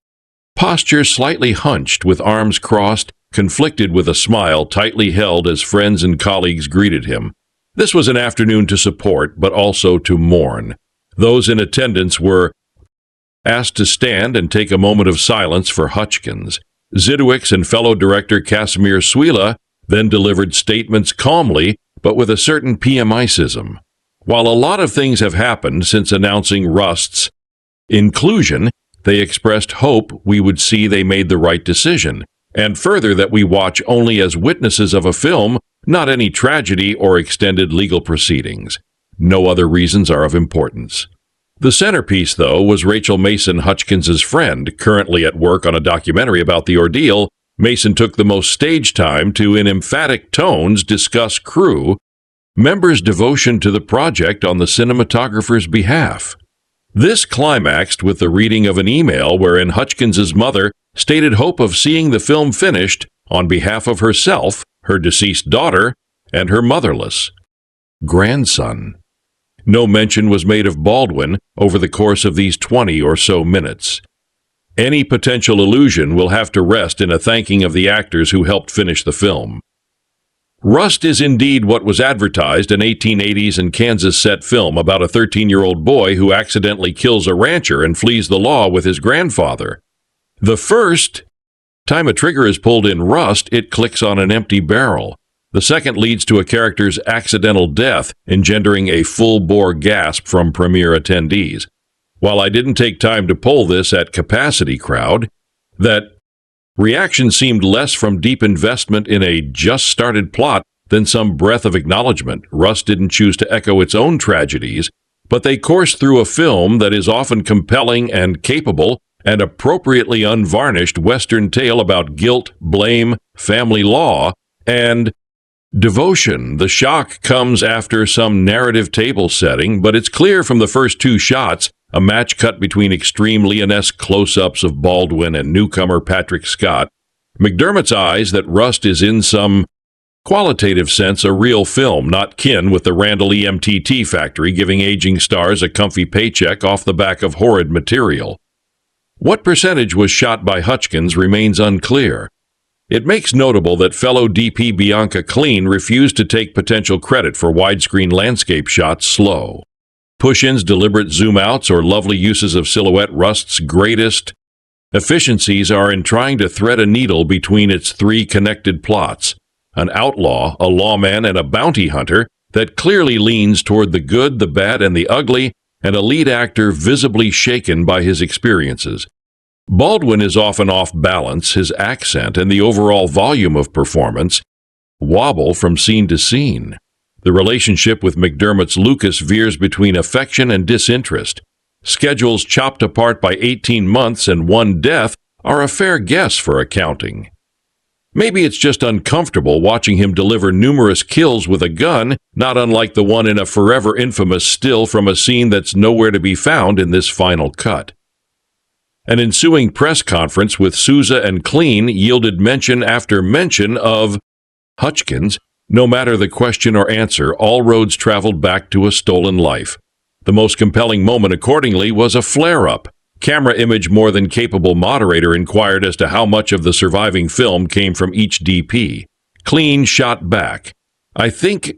posture slightly hunched with arms crossed, conflicted with a smile tightly held as friends and colleagues greeted him. This was an afternoon to support, but also to mourn. Those in attendance were asked to stand and take a moment of silence for Hopkins. Zidowicz and fellow director Casimir Suila then delivered statements calmly, but with a certain PMI-ism. While a lot of things have happened since announcing Rust's inclusion, they expressed hope we would see they made the right decision, and further that we watch only as witnesses of a film, not any tragedy or extended legal proceedings. No other reasons are of importance. The centerpiece, though, was Rachel Mason, Hopkins' friend, currently at work on a documentary about the ordeal. Mason took the most stage time to, in emphatic tones, discuss crew members' devotion to the project on the cinematographer's behalf. This climaxed with the reading of an email wherein Hopkins' mother stated hope of seeing the film finished on behalf of herself, her deceased daughter, and her motherless grandson. No mention was made of Baldwin over the course of these 20 or so minutes. Any potential allusion will have to rest in a thanking of the actors who helped finish the film. Rust is indeed what was advertised, an 1880s and Kansas set film about a 13-year-old boy who accidentally kills a rancher and flees the law with his grandfather. The first time a trigger is pulled in Rust, it clicks on an empty barrel. The second leads to a character's accidental death, engendering a full-bore gasp from premiere attendees. While I didn't take time to poll this at Capacity Crowd, that reaction seemed less from deep investment in a just-started plot than some breath of acknowledgement. Rust didn't choose to echo its own tragedies, but they coursed through a film that is often compelling and capable and appropriately unvarnished Western tale about guilt, blame, family law, and devotion. The shock comes after some narrative table setting, but it's clear from the first two shots, a match cut between extreme Leonesque close-ups of Baldwin and newcomer Patrick Scott, McDermott's eyes that Rust is in some qualitative sense a real film, not kin with the Randall EMTT factory giving aging stars a comfy paycheck off the back of horrid material. What percentage was shot by Hopkins remains unclear. It makes notable that fellow DP Bianca Klingher refused to take potential credit for widescreen landscape shots slow. Push-ins, deliberate zoom-outs, or lovely uses of silhouette. Rust's greatest efficiencies are in trying to thread a needle between its three connected plots, an outlaw, a lawman, and a bounty hunter that clearly leans toward the good, the bad, and the ugly, and a lead actor visibly shaken by his experiences. Baldwin is often off balance. His accent and the overall volume of performance wobble from scene to scene. The relationship with McDermott's Lucas veers between affection and disinterest. Schedules chopped apart by 18 months and one death are a fair guess for accounting. Maybe it's just uncomfortable watching him deliver numerous kills with a gun, not unlike the one in a forever infamous still from a scene that's nowhere to be found in this final cut. An ensuing press conference with Souza and Klingher yielded mention after mention of Hopkins. No matter the question or answer, all roads traveled back to a stolen life. The most compelling moment, accordingly, was a flare-up. Camera image more than capable moderator inquired as to how much of the surviving film came from each DP. Klingher shot back. I think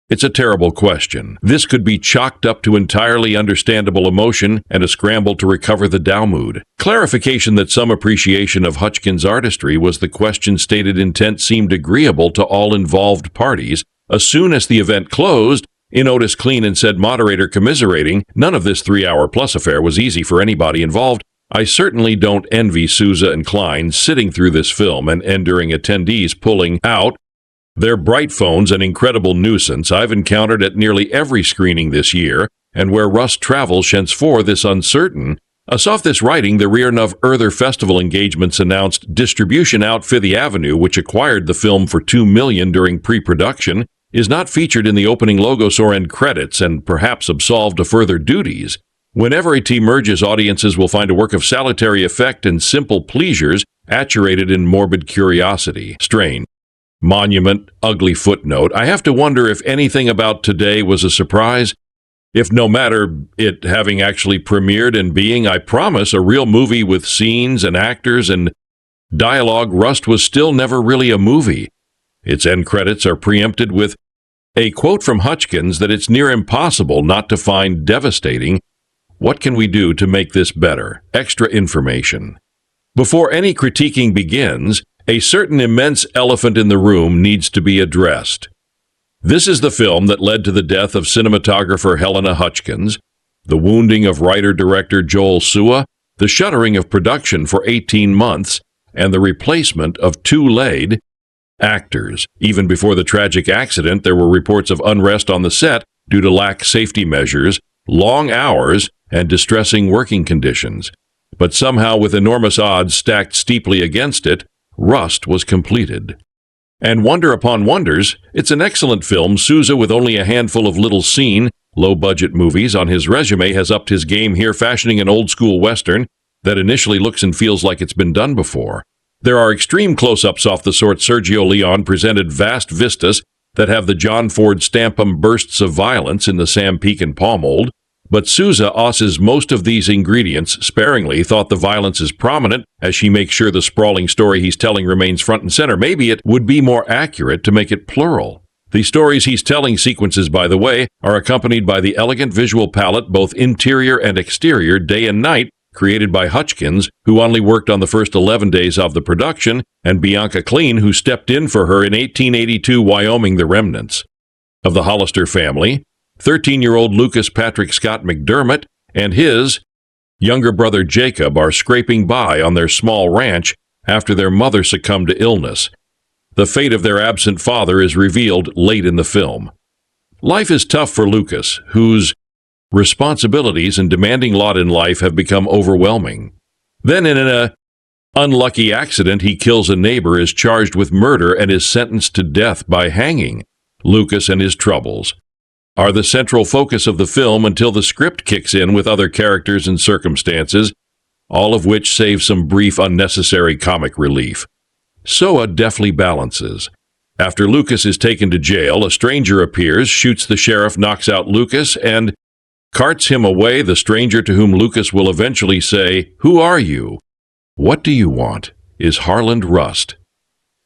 it's a terrible question. This could be chalked up to entirely understandable emotion and a scramble to recover the Dow mood. Clarification that some appreciation of Hopkins' artistry was the question's stated intent seemed agreeable to all involved parties. As soon as the event closed, in Otis Klingher said moderator commiserating, "None of this 3-hour-plus affair was easy for anybody involved. I certainly don't envy Souza and Klingher sitting through this film and enduring attendees pulling out their bright phones, an incredible nuisance I've encountered at nearly every screening this year, and where Rust travels henceforth this uncertain. As of this writing, the Rearnuv Earther Festival engagements announced distribution out Fifth Avenue, which acquired the film for $2 million during pre-production, is not featured in the opening logos or end credits, and perhaps absolved of further duties. Whenever a team merges, audiences will find a work of salutary effect and simple pleasures, actuated in morbid curiosity. Strain. Monument, ugly footnote. I have to wonder if anything about today was a surprise. If no matter it having actually premiered and being, I promise, a real movie with scenes and actors and dialogue, Rust was still never really a movie. Its end credits are preempted with a quote from Hopkins that it's near impossible not to find devastating. What can we do to make this better? Extra information. Before any critiquing begins, a certain immense elephant in the room needs to be addressed. This is the film that led to the death of cinematographer Helena Hopkins, the wounding of writer-director Joel Souza, the shuttering of production for 18 months, and the replacement of two lead actors. Even before the tragic accident, there were reports of unrest on the set due to lax safety measures, long hours, and distressing working conditions. But somehow, with enormous odds stacked steeply against it, Rust was completed. And wonder upon wonders, it's an excellent film. Souza, with only a handful of little-seen, low-budget movies on his resume, has upped his game here, fashioning an old-school Western that initially looks and feels like it's been done before. There are extreme close-ups off the sort Sergio Leone presented, vast vistas that have the John Ford stamp 'em bursts of violence in the Sam Pekin palm mold, But Souza osses most of these ingredients sparingly, thought the violence is prominent as she makes sure the sprawling story he's telling remains front and center. Maybe it would be more accurate to make it plural. The stories he's telling sequences, by the way, are accompanied by the elegant visual palette, both interior and exterior, day and night, created by Hopkins, who only worked on the first 11 days of the production, and Bianca Klingher, who stepped in for her in 1882 Wyoming The Remnants. Of the Hollister family, 13-year-old Lucas Patrick Scott McDermott and his younger brother Jacob are scraping by on their small ranch after their mother succumbed to illness. The fate of their absent father is revealed late in the film. Life is tough for Lucas, whose responsibilities and demanding lot in life have become overwhelming. Then in an unlucky accident, he kills a neighbor, is charged with murder, and is sentenced to death by hanging. Lucas and his troubles are the central focus of the film until the script kicks in with other characters and circumstances, all of which save some brief unnecessary comic relief. Soa deftly balances. After Lucas is taken to jail, a stranger appears, shoots the sheriff, knocks out Lucas, and carts him away, the stranger to whom Lucas will eventually say, "Who are you? What do you want?" is Harland Rust.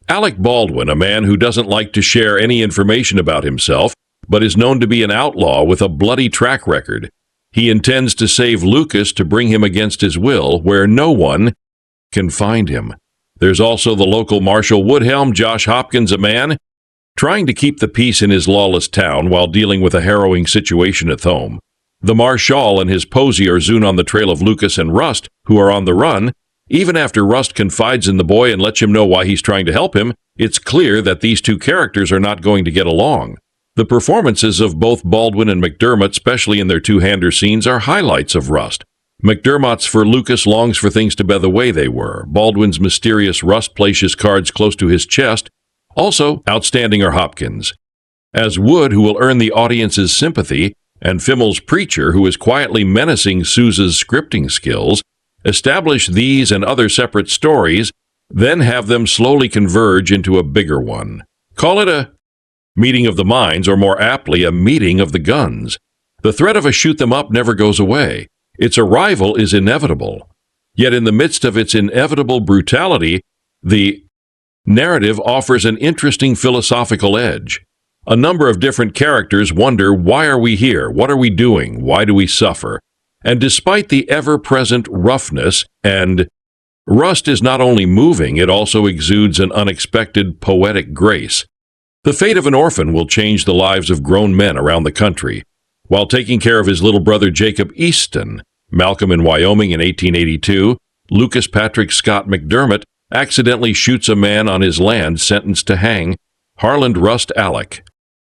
Alec Baldwin, a man who doesn't like to share any information about himself, but is known to be an outlaw with a bloody track record. He intends to save Lucas to bring him against his will, where no one can find him. There's also the local Marshal Woodhelm, Josh Hopkins, a man trying to keep the peace in his lawless town while dealing with a harrowing situation at home. The Marshal and his posy are soon on the trail of Lucas and Rust, who are on the run. Even after Rust confides in the boy and lets him know why he's trying to help him, it's clear that these two characters are not going to get along. The performances of both Baldwin and McDermott, especially in their two-hander scenes, are highlights of Rust. McDermott's for Lucas longs for things to be the way they were. Baldwin's mysterious Rust places cards close to his chest. Also, outstanding are Hopkins as Wood, who will earn the audience's sympathy, and Fimmel's preacher, who is quietly menacing Souza's scripting skills. Establish these and other separate stories, then have them slowly converge into a bigger one. Call it a meeting of the minds, or more aptly, a meeting of the guns. The threat of a shoot-them-up never goes away. Its arrival is inevitable. Yet in the midst of its inevitable brutality, the narrative offers an interesting philosophical edge. A number of different characters wonder, why are we here? What are we doing? Why do we suffer? And despite the ever-present roughness, and Rust is not only moving, it also exudes an unexpected poetic grace. The fate of an orphan will change the lives of grown men around the country. While taking care of his little brother Jacob Easton, Malcolm in Wyoming in 1882, Lucas Patrick Scott McDermott accidentally shoots a man on his land, sentenced to hang. Harland Rust Alec.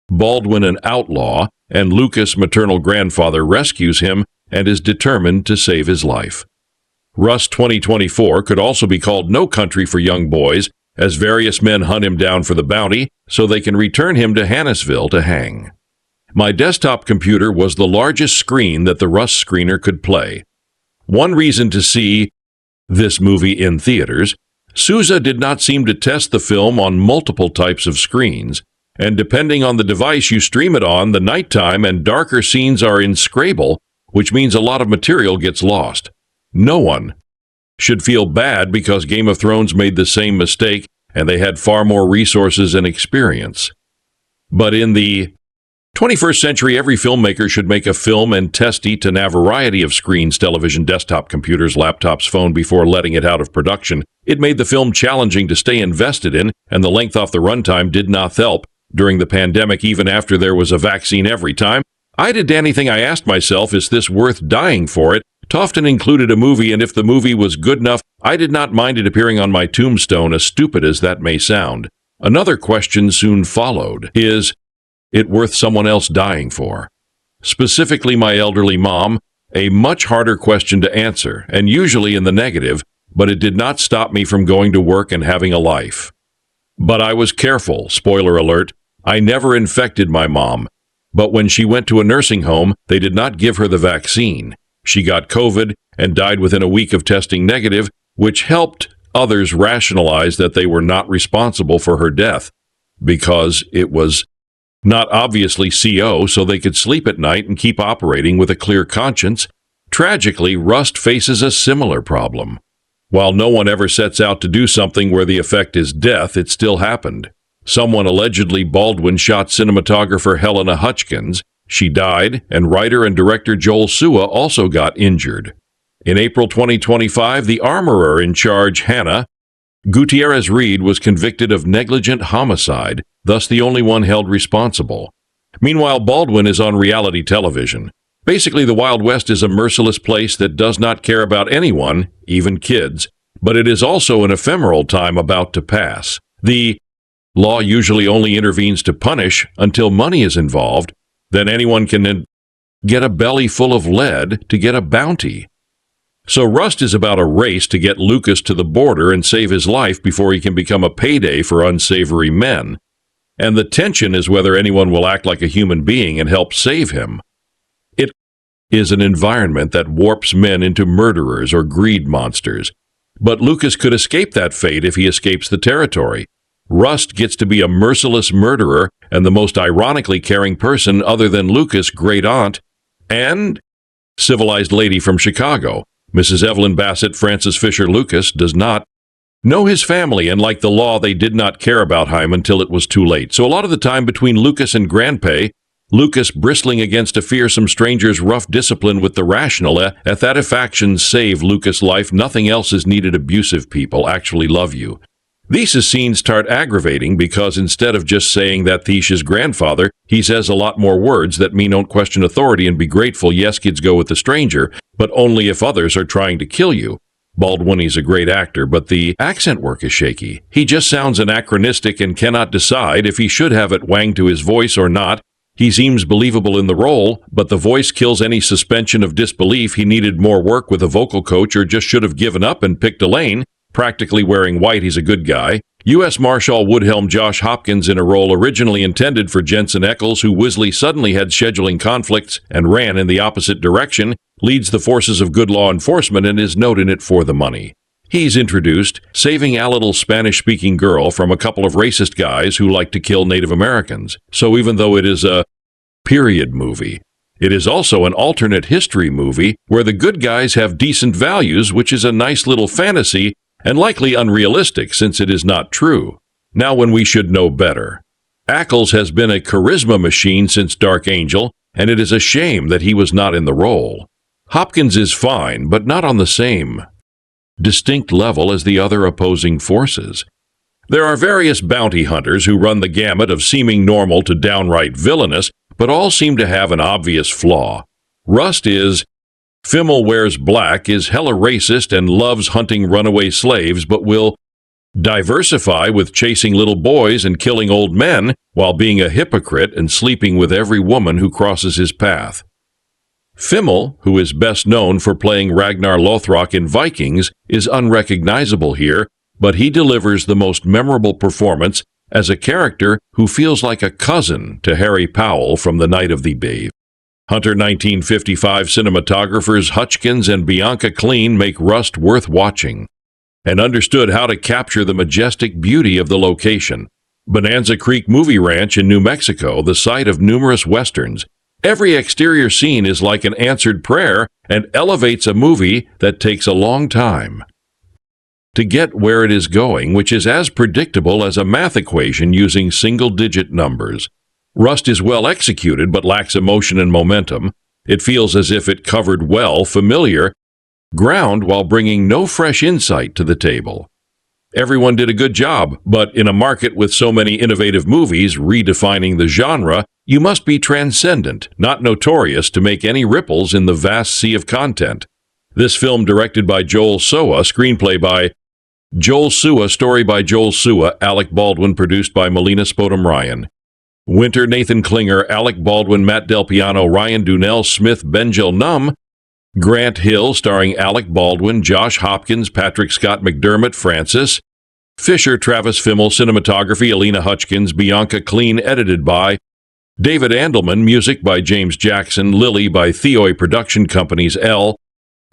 Baldwin, an outlaw, and Lucas' maternal grandfather, rescues him and is determined to save his life. Rust 2024 could also be called No Country for Young Boys, as various men hunt him down for the bounty so they can return him to Thomasville to hang. My desktop computer was the largest screen that the Rust screener could play. One reason to see this movie in theaters, Souza did not seem to test the film on multiple types of screens, and depending on the device you stream it on, the nighttime and darker scenes are in Scrabble, which means a lot of material gets lost. No one should feel bad because Game of Thrones made the same mistake and they had far more resources and experience. But in the 21st century, every filmmaker should make a film and test it on a variety of screens, television, desktop computers, laptops, phone before letting it out of production. It made the film challenging to stay invested in, and the length off the runtime did not help. During the pandemic, even after there was a vaccine every time, I did anything I asked myself, is this worth dying for it? Tofton included a movie, and if the movie was good enough, I did not mind it appearing on my tombstone, as stupid as that may sound. Another question soon followed. Is it worth someone else dying for? Specifically my elderly mom, a much harder question to answer, and usually in the negative, but it did not stop me from going to work and having a life. But I was careful, spoiler alert, I never infected my mom, but when she went to a nursing home, they did not give her the vaccine. She got COVID and died within a week of testing negative, which helped others rationalize that they were not responsible for her death, because it was Not obviously CO, so they could sleep at night and keep operating with a clear conscience. Tragically, Rust faces a similar problem. While no one ever sets out to do something where the effect is death, it still happened. Someone allegedly Baldwin shot cinematographer Helena Hopkins. She died, and writer and director Joel Souza also got injured. In April 2025, the armorer in charge, Hannah Gutierrez-Reed, was convicted of negligent homicide, thus the only one held responsible. Meanwhile, Baldwin is on reality television. Basically, the Wild West is a merciless place that does not care about anyone, even kids, but it is also an ephemeral time about to pass. The law usually only intervenes to punish until money is involved. Then anyone can get a belly full of lead to get a bounty. So Rust is about a race to get Lucas to the border and save his life before he can become a payday for unsavory men. And the tension is whether anyone will act like a human being and help save him. It is an environment that warps men into murderers or greed monsters. But Lucas could escape that fate if he escapes the territory. Rust gets to be a merciless murderer and the most ironically caring person other than Lucas' great aunt and civilized lady from Chicago. Mrs. Evelyn Bassett Francis Fisher Lucas does not know his family, and like the law, they did not care about him until it was too late. So a lot of the time between Lucas and Grandpay, Lucas bristling against a fearsome stranger's rough discipline with the rational, at that if actions save Lucas' life, nothing else is needed. Abusive people actually love you. These scenes start aggravating because instead of just saying that Thish is grandfather, he says a lot more words that mean don't question authority and be grateful. Yes, kids, go with the stranger, but only if others are trying to kill you. Baldwin is a great actor, but the accent work is shaky. He just sounds anachronistic and cannot decide if he should have it wang to his voice or not. He seems believable in the role, but the voice kills any suspension of disbelief. He needed more work with a vocal coach or just should have given up and picked a lane. Practically wearing white, he's a good guy. U.S. Marshal Woodhelm Josh Hopkins in a role originally intended for Jensen Ackles, who Weasley suddenly had scheduling conflicts and ran in the opposite direction, leads the forces of good law enforcement and is not in it for the money. He's introduced, saving a little Spanish-speaking girl from a couple of racist guys who like to kill Native Americans. So even though it is a period movie, it is also an alternate history movie where the good guys have decent values, which is a nice little fantasy and likely unrealistic since it is not true. Now when we should know better. Ackles has been a charisma machine since Dark Angel, and it is a shame that he was not in the role. Hopkins is fine, but not on the same distinct level as the other opposing forces. There are various bounty hunters who run the gamut of seeming normal to downright villainous, but all seem to have an obvious flaw. Rust is Fimmel wears black, is hella racist, and loves hunting runaway slaves, but will diversify with chasing little boys and killing old men while being a hypocrite and sleeping with every woman who crosses his path. Fimmel, who is best known for playing Ragnar Lothbrok in Vikings, is unrecognizable here, but he delivers the most memorable performance as a character who feels like a cousin to Harry Powell from The Night of the Babe. Hunter 1955 cinematographers Hopkins and Bianca Clean make Rust worth watching, and understood how to capture the majestic beauty of the location. Bonanza Creek Movie Ranch in New Mexico, the site of numerous westerns. Every exterior scene is like an answered prayer and elevates a movie that takes a long time to get where it is going, which is as predictable as a math equation using single-digit numbers. Rust is well executed but lacks emotion and momentum. It feels as if it covered familiar ground while bringing no fresh insight to the table. Everyone did a good job, but in a market with so many innovative movies redefining the genre, you must be transcendent, not notorious, to make any ripples in the vast sea of content. This film, directed by Joel Souza, screenplay by Joel Souza, story by Joel Souza, Alec Baldwin, produced by Melina Spadone Ryan. Winter, Nathan Klingher, Alec Baldwin, Matt Del Piano, Ryan Dunell, Smith, Benjel Num, Grant Hill, starring Alec Baldwin, Josh Hopkins, Patrick Scott McDermott, Francis Fisher, Travis Fimmel, cinematography, Alina Hopkins, Bianca Clean, edited by David Andelman, music by James Jackson, Lily by Theoi Production Companies, L.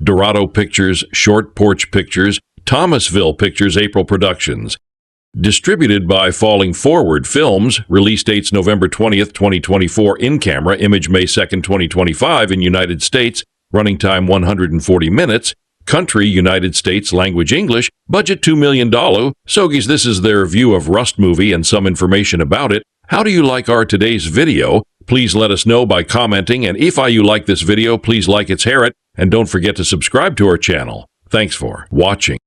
Dorado Pictures, Short Porch Pictures, Thomasville Pictures, April Productions. Distributed by Falling Forward Films. Release dates November 20th, 2024 in camera, image May 2nd, 2025 in United States, running time 140 minutes, country United States, language English, budget $2 million. Sogies, this is their review of Rust movie and some information about it. How do you like our today's video? Please let us know by commenting, and if you like this video, please like its Harriet, and don't forget to subscribe to our channel. Thanks for watching.